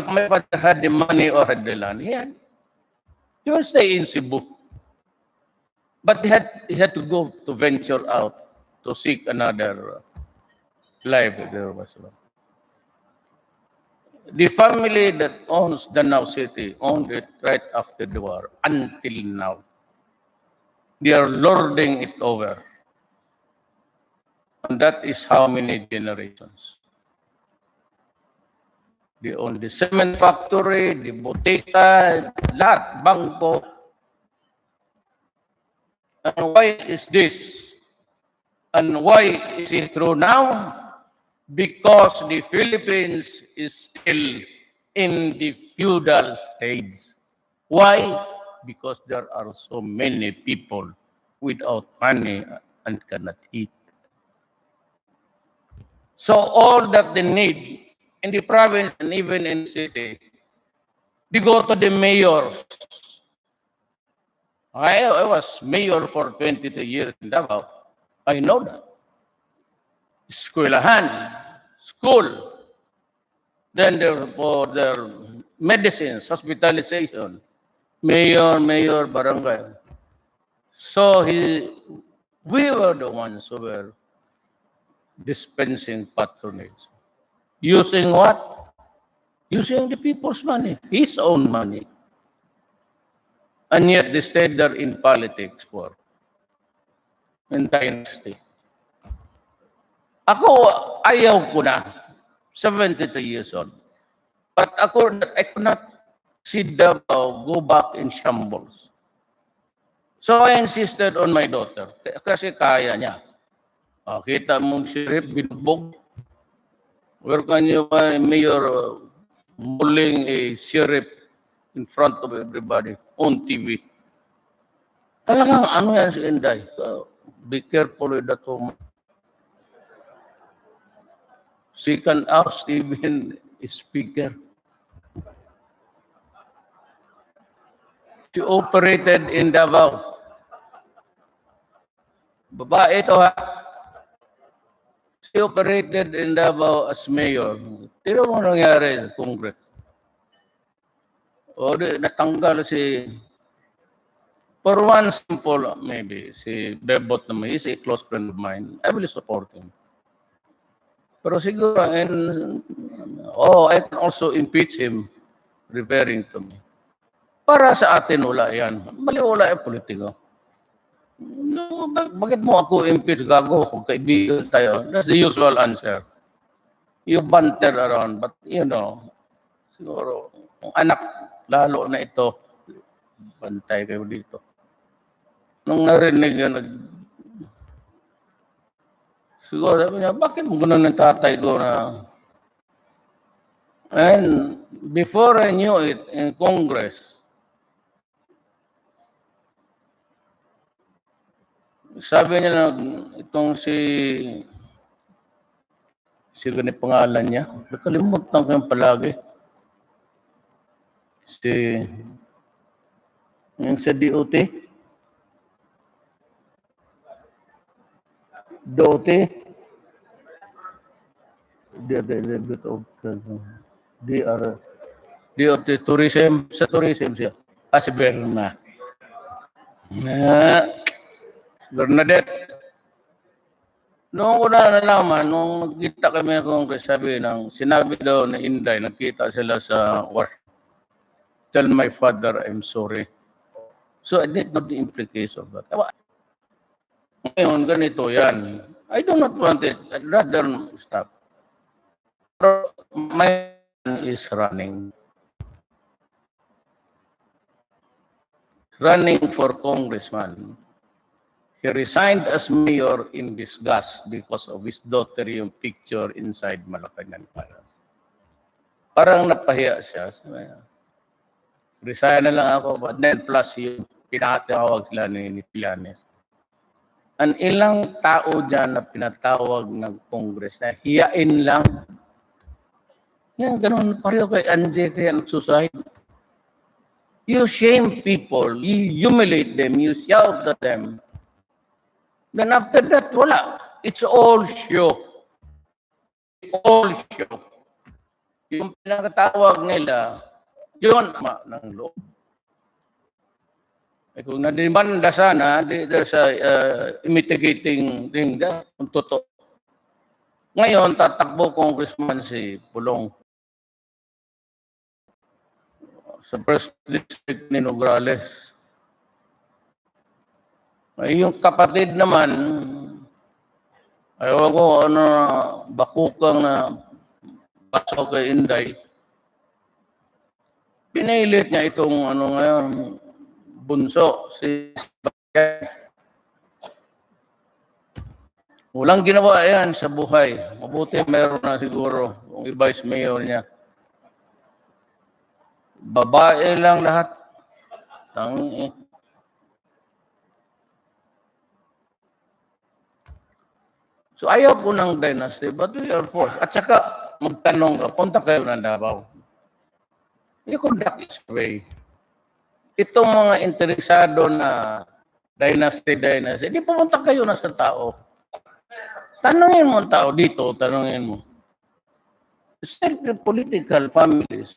my father had the money or had the land, he will stay in Cebu. But he had to go to venture out to seek another life. The family that owns Danao City owned it right after the war until now. They are lording it over. And that is how many generations. They own the cement factory, the botica, lahat, bangko. And why is this? And why is it true now? Because the Philippines is still in the feudal stage. Why? Because there are so many people without money and cannot eat. So all that they need in the province and even in the city, they go to the mayors. I was mayor for 22 years in Davao. I know that. Eskwelahan, school, then for their medicines, hospitalization, mayor, barangay. So we were the ones who were dispensing patronage. Using what? Using the people's money, his own money. And yet they stayed there in politics for in dynasty. Ako, ayaw ko na. 73 years old. But I could not see Davao go back in shambles. So I insisted on my daughter. Kasi kaya niya. Kita mong sheriff, binubog. Where can you find mayor bullying a sheriff in front of everybody on TV? Talagang ano yan si Inday. So, be careful with that woman. She can oust even a speaker. She operated in Davao. Babae ito ha. She operated in Davao as mayor. Tira mo nangyari sa Congress. O natanggal si, for one simple maybe, si Bebot naman, he's a close friend of mine. I will support him. Pero siguro, I can also impeach him, referring to me. Para sa atin, wala yan. Mali, wala yung politiko. No, bakit mo ako impeach, gago? Kung kaibigan tayo. That's the usual answer. You banter around, but siguro, kung anak, lalo na ito, bantay kayo dito. Nung narinig yan, siguro sabi niya, bakit mo gano'n ng tatay ko na? And before I knew it, in Congress, sabi niya na itong si ganit pangalan niya, nakalimutan ko yung palagi. Yung sa DOT, DOT tourism, sa tourism siya. Si Berna. Bernadette. Noong ko na nalaman, nung nagkita kami ng Congress, sinabi daw na Inday, nagkita sila sa war. Tell my father I'm sorry. So I did not the implication of that. Ngayon, ganito yan. I do not want it. I'd rather stop. My son is running for congressman. He resigned as mayor in disgust because of his daughter yung picture inside Malacanang Palace. Parang napahiya siya. Sabi niya, resign na lang ako, but then plus yung pinatawag sila ni Pilanes. Ang ilang tao dyan na pinatawag ng Congress na hiyain lang. Yan, ganun pareho kay Angie kaya nagsuicide. You shame people, you humiliate them, you shout at them. Then after that, wala. It's all show. All show. Yung pinakatawag nila, yun ng loob. Eh kung nadimanda sana, there's a mitigating thing that kung totoo. Ngayon, tatakbo congressman si Pulong sa first district ni Nograles. Ay, yung kapatid naman, ayaw ko, bakukang na pasok kay Inday. Pinilit niya itong ngayon, bunso, si walang ginawa yan sa buhay. Mabuti meron na siguro kung i-vice mayor niya. Babae lang lahat. So ayaw po ng dynasty, but we are forced. At saka magtanong ka, punta kayo ng Davao. You conduct its way. Itong mga interesado na dynasty, di pumunta kayo na sa tao. Tanungin mo ang tao dito, tanungin mo. Still the political families.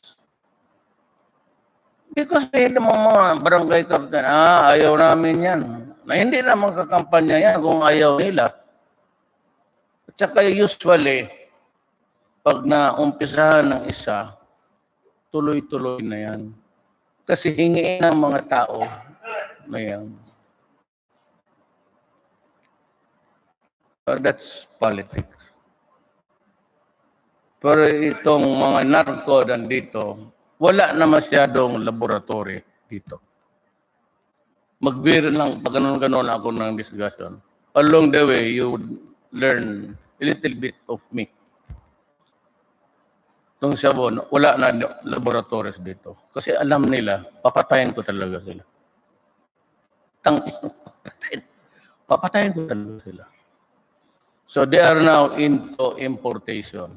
Because mga barangay captain, ayaw namin yan. Na hindi na magkakampanya yan kung ayaw nila. At saka usually, pag naumpisahan ng isa, tuloy-tuloy na yan. Kasi hingiin ng mga tao na yan. That's politics. Pero itong mga narco dito, wala na masyadong laboratory dito. Magbiro lang, pag ganon ako ng discussion. Along the way, you would learn a little bit of me. Itong Sabon, wala na laboratories dito. Kasi alam nila, papatayin ko talaga sila. Papatayin ko talaga sila. So they are now into importation.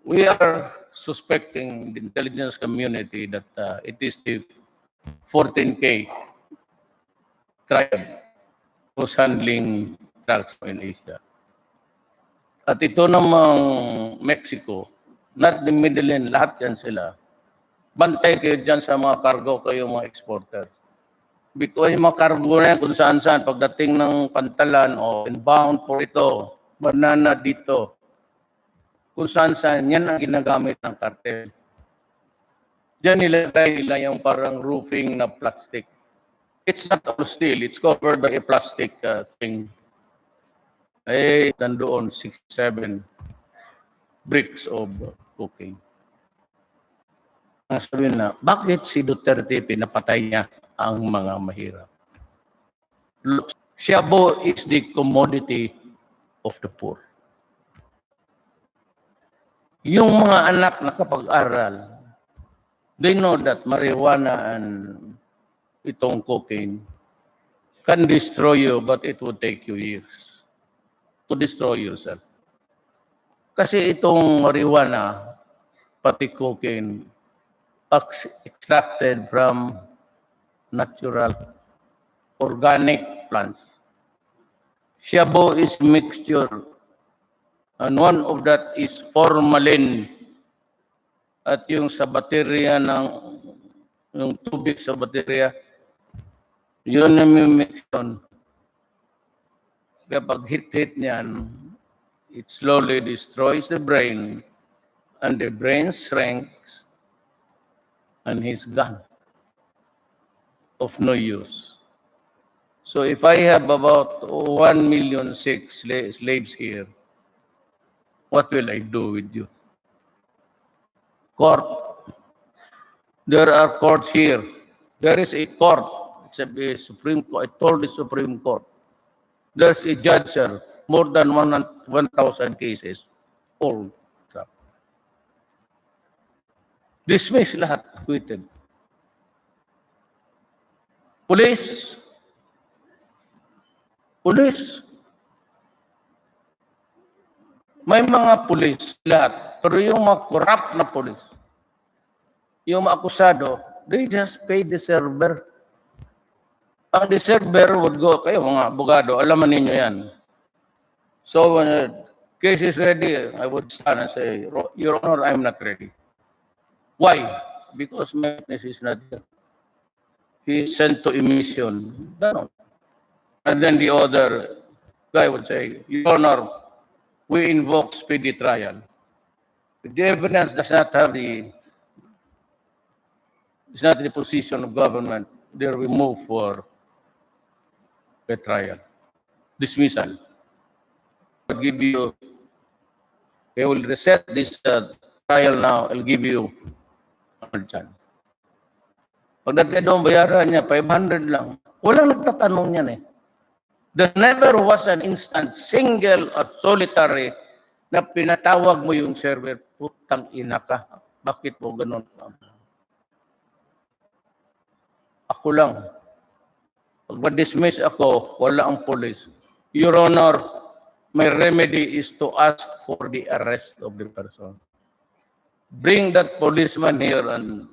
We are suspecting the intelligence community that it is the 14K tribe who's handling drugs in Asia. At ito namang Mexico, not the Middle East, lahat yan sila. Bantay kayo dyan sa mga cargo kayo mga exporter. Because yung mga cargo na yan, kung saan-saan, pagdating ng pantalan o inbound for ito, banana dito, kung saan-saan, yan ang ginagamit ng cartel. Diyan nilagay nila yung parang roofing na plastic. It's not all steel, it's covered by a plastic thing. Eh, nandoon 6-7 bricks of cocaine. Sabihin na, bakit si Duterte pinapatay niya ang mga mahirap? Shabu is the commodity of the poor. Yung mga anak na kapag-aral, they know that marijuana and itong cocaine can destroy you, but it would take you years to destroy yourself. Kasi itong marijuana, pati cocaine, extracted from natural, organic plants. Shabu is mixture, and one of that is formalin. At yung sa baterya yung tubig sa baterya, yun na mix yun. Kapag hit niyan, it slowly destroys the brain, and the brain shrinks, and he's gone, of no use. So if I have about 1,000,006 slaves here, what will I do with you? Court. There are courts here. There is a court except the Supreme Court. I told the Supreme Court, there's a judge, sir, more than 1,000 cases, all dropped. Dismiss lahat, acquitted. Police, may mga pulis lahat, pero yung mga corrupt na pulis, yung mga akusado, they just pay the server. Ang the server would go, kayo mga abogado, alaman ninyo yan. So when the case is ready, I would stand and say, Your Honor, I'm not ready. Why? Because my witness is not here. He is sent to emission. And then the other guy would say, Your Honor, we invoke speedy trial. If the evidence does not have it's not the position of government, they will move for a trial, dismissal. I will reset this trial now. I'll give you a chance. Pagdating doon, bayaran niya, 500 lang. Walang nagtatanong niyan eh. There never was an instant, single or solitary na pinatawag mo yung server, putang ina ka. Bakit mo ganun? Ako lang. Pag ma-dismiss ako, wala ang police. Your Honor, my remedy is to ask for the arrest of the person. Bring that policeman here and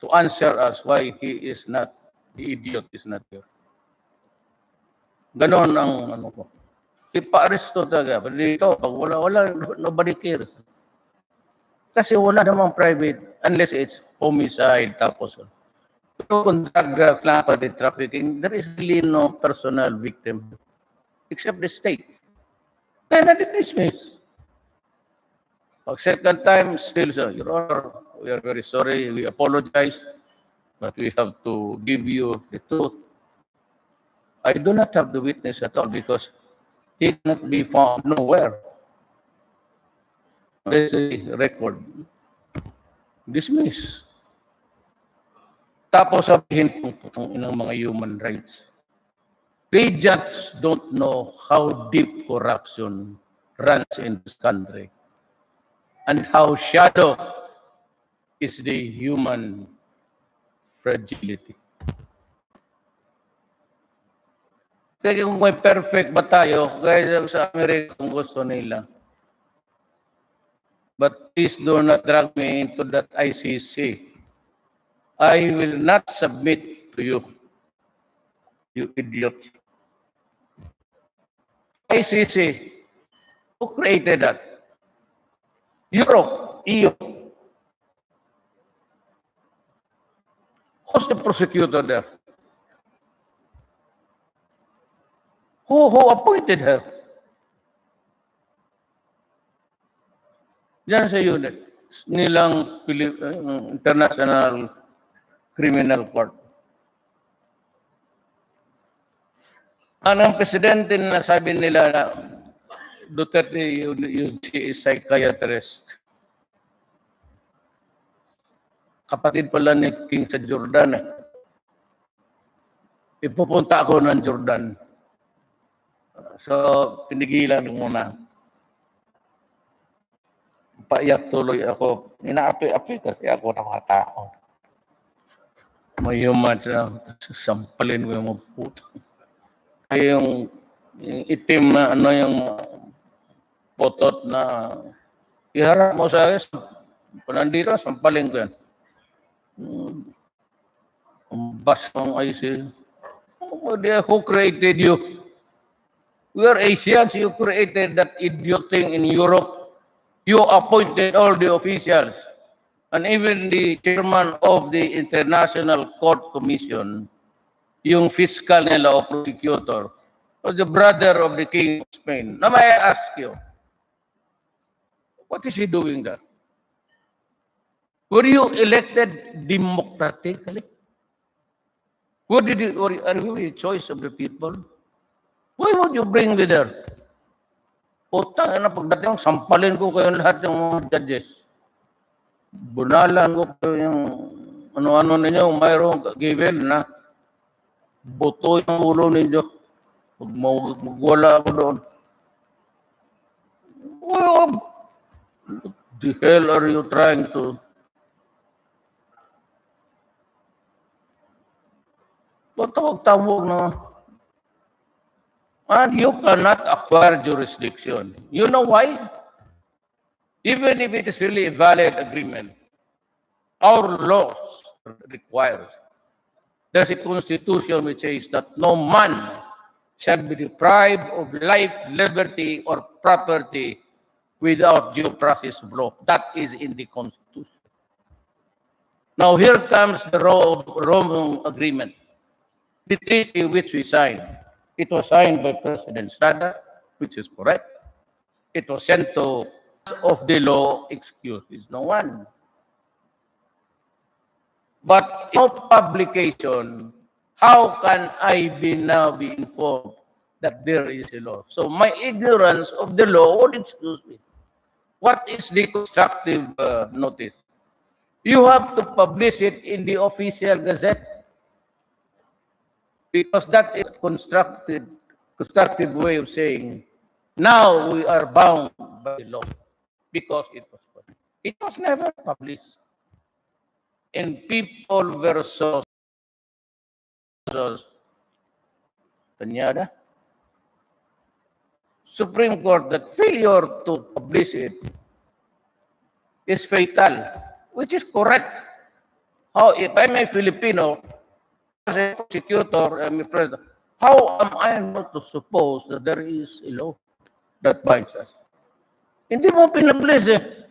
to answer us why he is not, the idiot is not here. Ganon ang ano ko. Ipa-aresto talaga. Pero dito, pag wala, nobody cares. Kasi wala namang private unless it's homicide tapos. Pero kung drug trafficking, there is really no personal victim except the state. Kaya na-dismiss. Pag second time, still, sir, Your Honor, we are very sorry, we apologize, but we have to give you the truth. I do not have the witness at all because he cannot be found nowhere. There's a record. Dismiss. Tapos sabihin ng mga human rights. They just don't know how deep corruption runs in this country and how shallow is the human fragility. Kaya kung may perfect ba tayo, kaya sa Amerika kung gusto nila. But please do not drag me into that ICC. I will not submit to you, you idiot. ICC, who created that? Europe, EU. Who's the prosecutor there? Who appointed her? Diyan sa unit nilang International Criminal Court. Ang presidente na sabi nila na Duterte, she is psychiatrist. Kapatid pala ni King sa Jordan. Ipupunta ako ng Jordan. So, pinigilan muna. Paiyak tuloy ako. Inaapi-api kasi ako ng mga tao. May human siya. Sampalin ko yung mga puto. Ay yung itim na ano yung potot na iharap mo sa akin. Nandito, sampalin ko yan. Ang bas ng IC. Who created you? We are Asians. You created that idiot thing in Europe. You appointed all the officials. And even the chairman of the International Court Commission, yung fiscal nila o prosecutor, was the brother of the King of Spain. Now may I ask you, what is he doing there? Were you elected democratically? Are you the choice of the people? Why would you bring me there? Putang ina, pagdating, sampalin ko kayo lahat ng mga judges. Bunalan ko kayo yung ano-ano ninyo, mayroong given na Buto yung ulo ninyo. Magwala ako doon. What the hell are you trying to? Tawag-tawag na. And you cannot acquire jurisdiction. You know why? Even if it is really a valid agreement, our laws requires. There's a constitution which says that no man shall be deprived of life, liberty, or property without due process of law. That is in the Constitution. Now here comes the Rome Agreement, the treaty which we signed. It was signed by President Sada, which is correct. It was sent to of the law, excuses no one. But no publication, how can I now be informed that there is a law? So my ignorance of the law would excuse me. What is the constructive notice? You have to publish it in the official gazette because that is constructive way of saying now we are bound by the law because it was never published. In People versus Tanyada, Supreme Court, that failure to publish it is fatal, which is correct. How, if I'm a Filipino, as a prosecutor, I'm a president, how am I not to suppose that there is a law that binds us? Hindi mo pinablis eh.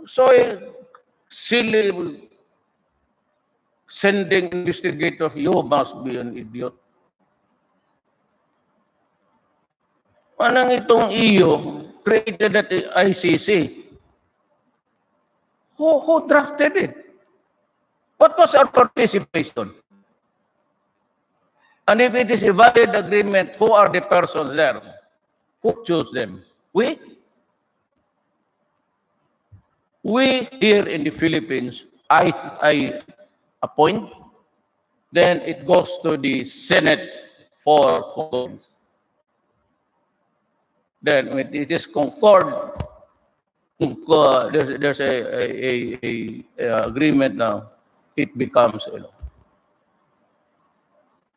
So, silly sending investigator, you must be an idiot. Anong itong EU created at the ICC? Who drafted it? What was our participation? And if it is a valid agreement, who are the persons there? Who chose them? We here in the Philippines, I appoint, then it goes to the Senate for concurrence. Then when it is there's a agreement now, it becomes a law.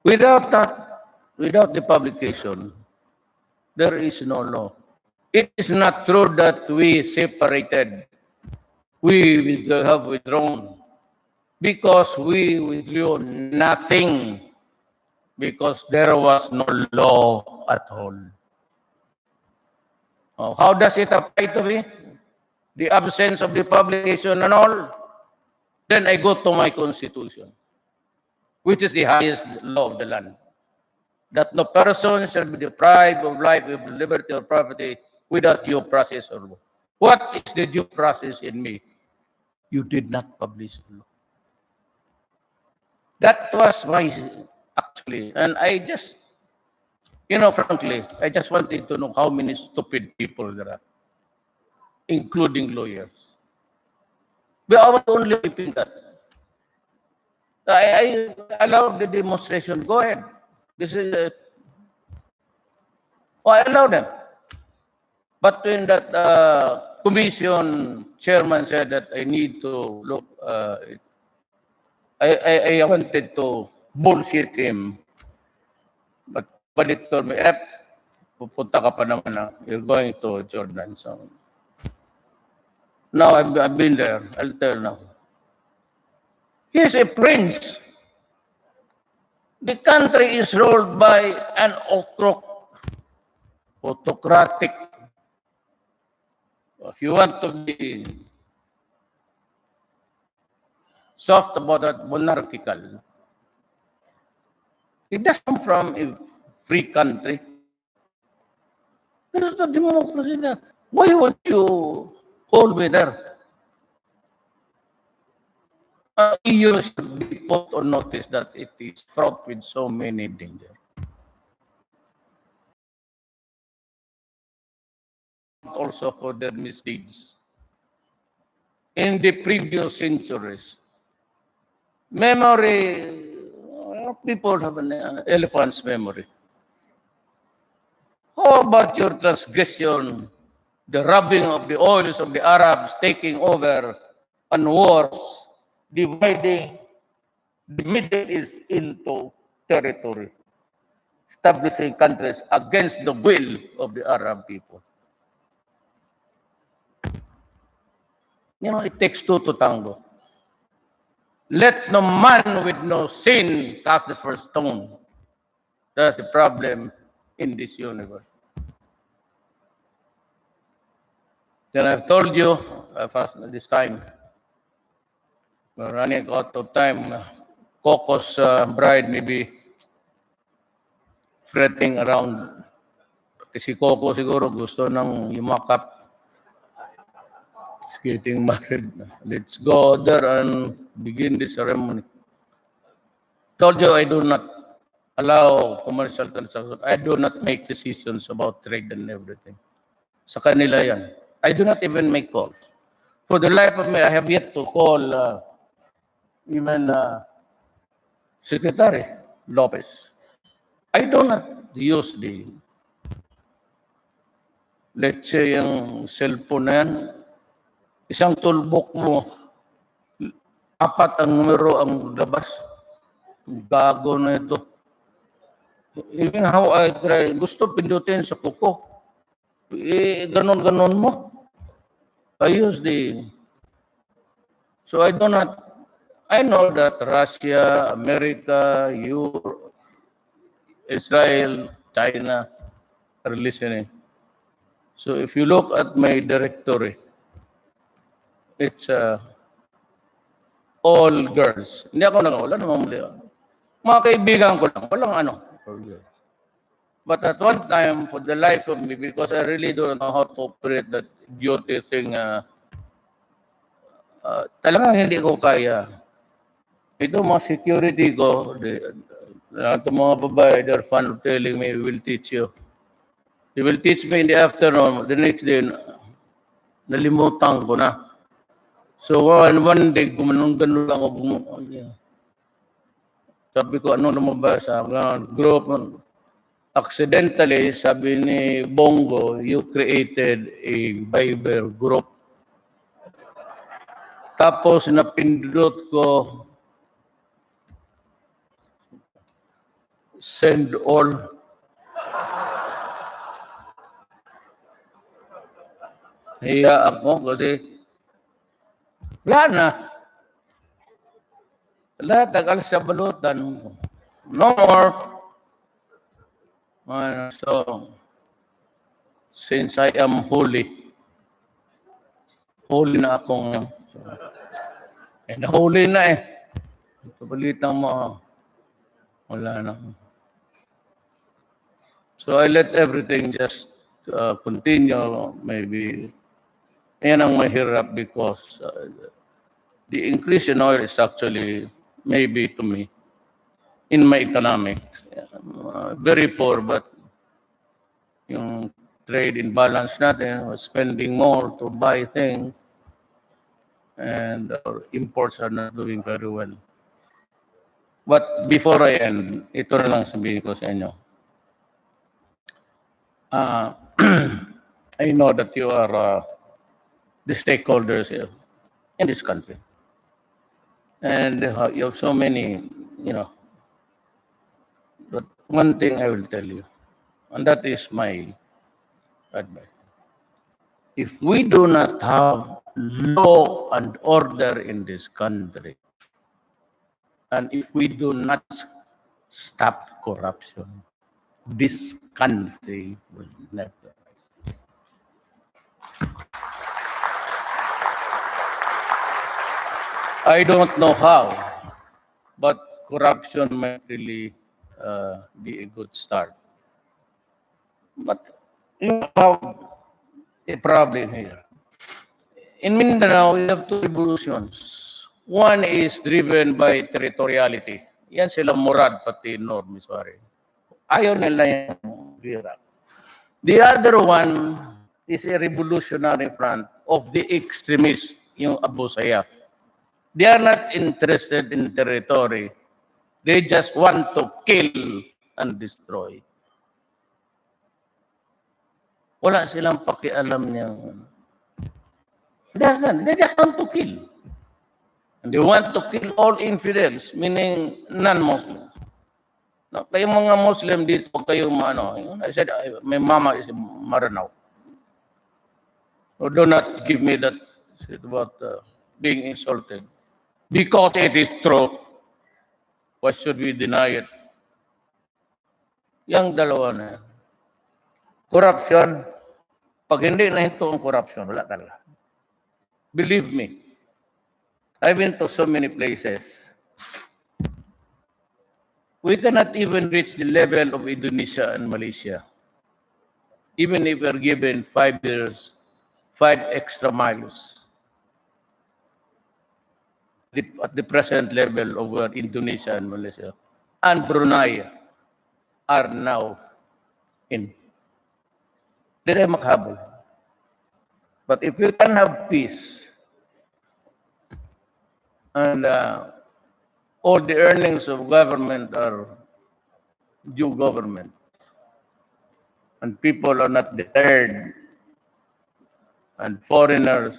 Without that, without the publication, there is no law. It is not true that we separated. We have withdrawn because we withdrew nothing because there was no law at all. How does it apply to me? The absence of the publication and all. Then I go to my constitution, which is the highest law of the land. That no person shall be deprived of life, of liberty, or property without due process or law. What is the due process in me? You did not publish the law. That was my, actually, and I just, frankly, I just wanted to know how many stupid people there are, including lawyers. But I was only keeping that. I allowed the demonstration. Go ahead. This is, I allow them. But when that commission chairman said that I need to look, I wanted to bullshit him. But it told me, pupunta ka pa naman na, you're going to Jordan. So now I've been there. I'll tell now. He's a prince. The country is ruled by an autocratic. If you want to be soft about that, monarchical, it does come from a free country. There is no democracy there. Why would you hold me there? EU should be put on notice that it is fraught with so many dangers. Also for their misdeeds. In the previous centuries, Memory, people have an elephant's memory. How about your transgression, the robbing of the oils of the Arabs, taking over, and wars, dividing the Middle East into territory, establishing countries against the will of the Arab people? You know, it takes two to tango. Let no man with no sin cast the first stone. That's the problem in this universe. Then I've told you, this time, we're running out of time. Coco's bride may be fretting around. Si Coco siguro gusto nang yumakap. It's getting married. Let's go there and begin the ceremony. Told you I do not allow commercial transactions. I do not make decisions about trade and everything. Sa kanila yan. I do not even make calls. For the life of me, I have yet to call even Secretary Lopez. I do not use the, let's say, yung cellphone na yan, isang toolbox mo, 4 ang numero ang labas. Gago na ito. Even how I try, gusto pindutin sa kuko. Ganon-ganon mo. I use the, so I do not, I know that Russia, America, Europe, Israel, China are listening. So if you look at my directory, it's all girls. Hindi ako wala namang mali. Mga kaibigan ko lang, walang ano. But at one time, for the life of me, because I really don't know how to operate that beauty thing, talagang hindi ko kaya. Ito mga security ko, ito mga babae, they're fun of telling me, we will teach you. They will teach me in the afternoon, the next day, nalimutan ko na. So one day, gumanong-ganon lang ako. Sabi ko, ano naman ba sa group? Accidentally, sabi ni Bongo, you created a Viber group. Tapos napindot ko, send all. Hiya ako kasi wala na. Lahat tagal sa balutan. No more. So, since I am holy na akong, nahuli na eh. Kapalitang mo, wala na. So I let everything just continue, maybe. Yan ang mahirap because the increase in oil is actually, maybe to me, in my economics, very poor, but yung trade imbalance natin, spending more to buy things, and our imports are not doing very well. But before I end, ito na lang sabihin ko sa inyo. I know that you are the stakeholders here in this country. And you have so many, but one thing I will tell you, and that is my advice. If we do not have law and order in this country, and if we do not stop corruption, this country will never. I don't know how, but corruption might really be a good start. But you have a problem here. In Mindanao, we have 2 revolutions. One is driven by territoriality. Yan sila Murad, pati Nor, Miswari. Ayaw nila yung Iraq. The other one is a revolutionary front of the extremists, yung Abu Sayyaf. They are not interested in territory. They just want to kill and destroy. Wala silang pakialam niyang. They just want to kill. And they want to kill all infidels, meaning non-Muslims. No, kayong mga Muslim dito, kayo ano, I said, my mama is Maranao. So do not give me that shit about being insulted. Because it is true. Why should we deny it? Yang dalawa na yan. Corruption, pag hindi na ito ang corruption, wala talaga. Believe me, I've been to so many places. We cannot even reach the level of Indonesia and Malaysia. Even if we're given 5 years, 5 extra miles. At the present level of where Indonesia and Malaysia and Brunei are now in. Hindi tayo makahabol. But if you can have peace and all the earnings of government are due government and people are not deterred and foreigners,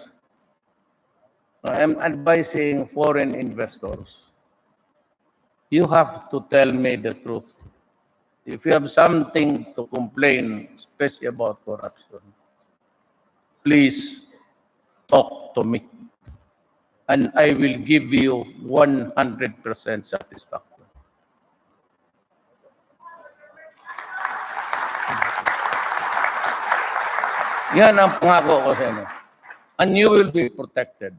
I am advising foreign investors, you have to tell me the truth. If you have something to complain, especially about corruption, please talk to me. And I will give you 100% satisfaction. Yan ang pangako ko sa inyo. And you will be protected.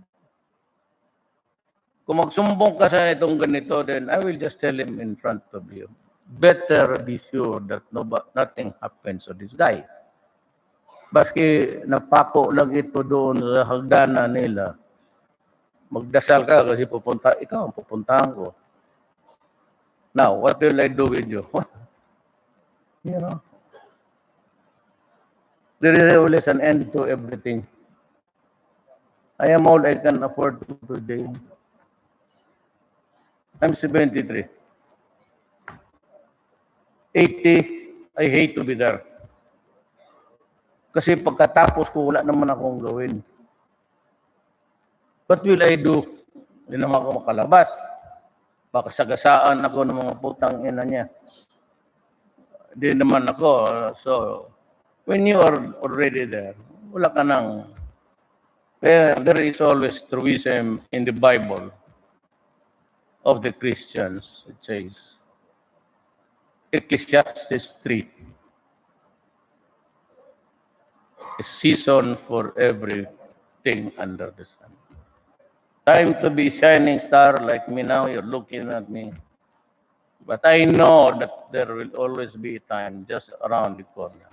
Kung magsumbong ka sa itong ganito, then I will just tell him in front of you. Better be sure that nothing happens to this guy. Baski napako lang ito doon sa hagdanan nila. Magdasal ka kasi ikaw ang pupuntahan ko. Now, what will I do with you? You know, there is always an end to everything. I am all I can afford today. I'm 73. 80, I hate to be there. Kasi pagkatapos ko, wala naman akong gawin. What will I do? Hindi naman ako makalabas. Baka sagasaan ako ng mga putang ina niya. Hindi naman ako. So, when you are already there, wala ka nang. There is always truism in the Bible of the Christians. It says, Ecclesiastes 3, a season for everything under the sun. Time to be shining star like me now, you're looking at me. But I know that there will always be a time just around the corner.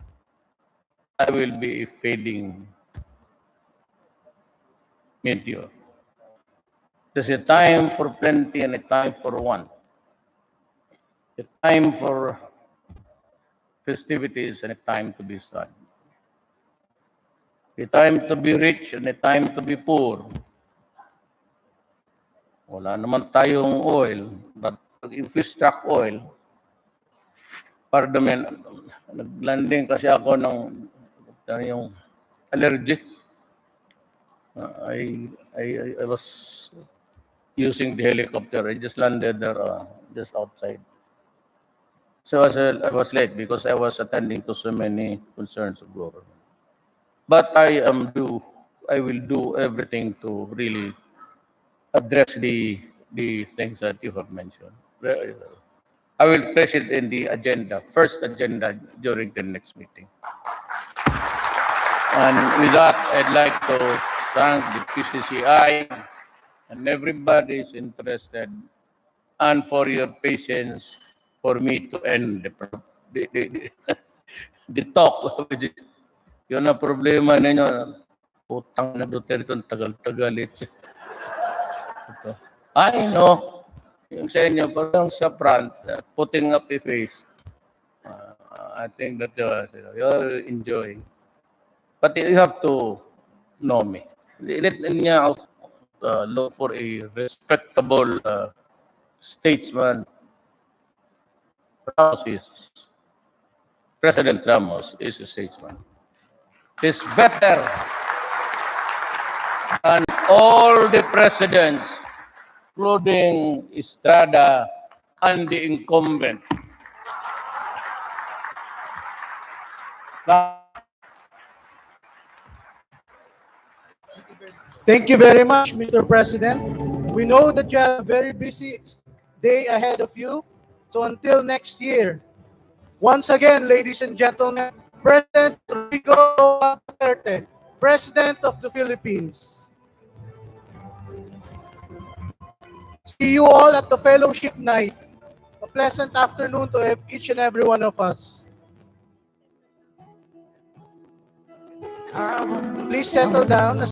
I will be a fading meteor. There's a time for plenty and a time for want. A time for festivities and a time to be sad. A time to be rich and a time to be poor. Wala naman tayong oil, but if we struck oil, pardon, naglanding kasi ako ng yung allergy. I was using the helicopter. I just landed there, just outside. So I was late because I was attending to so many concerns of government. But I will do everything to really address the things that you have mentioned. I will place it in the agenda, first agenda during the next meeting. And with that, I'd like to thank the PCCI and everybody is interested, and for your patience for me to end the talk. Yun ang problema ninyo. Putang na Duterte, tagal-tagal. I know, yung sa inyo, parang sa front, putting up a face. I think that you're enjoying. But you have to know me. Let niya out. look for a respectable statesman. President Ramos is a statesman. He's better than all the presidents, including Estrada and the incumbent. Thank you very much, Mr. President. We know that you have a very busy day ahead of you. So until next year, once again, ladies and gentlemen, President Rodrigo Duterte, President of the Philippines. See you all at the fellowship night. A pleasant afternoon to each and every one of us. Please settle down.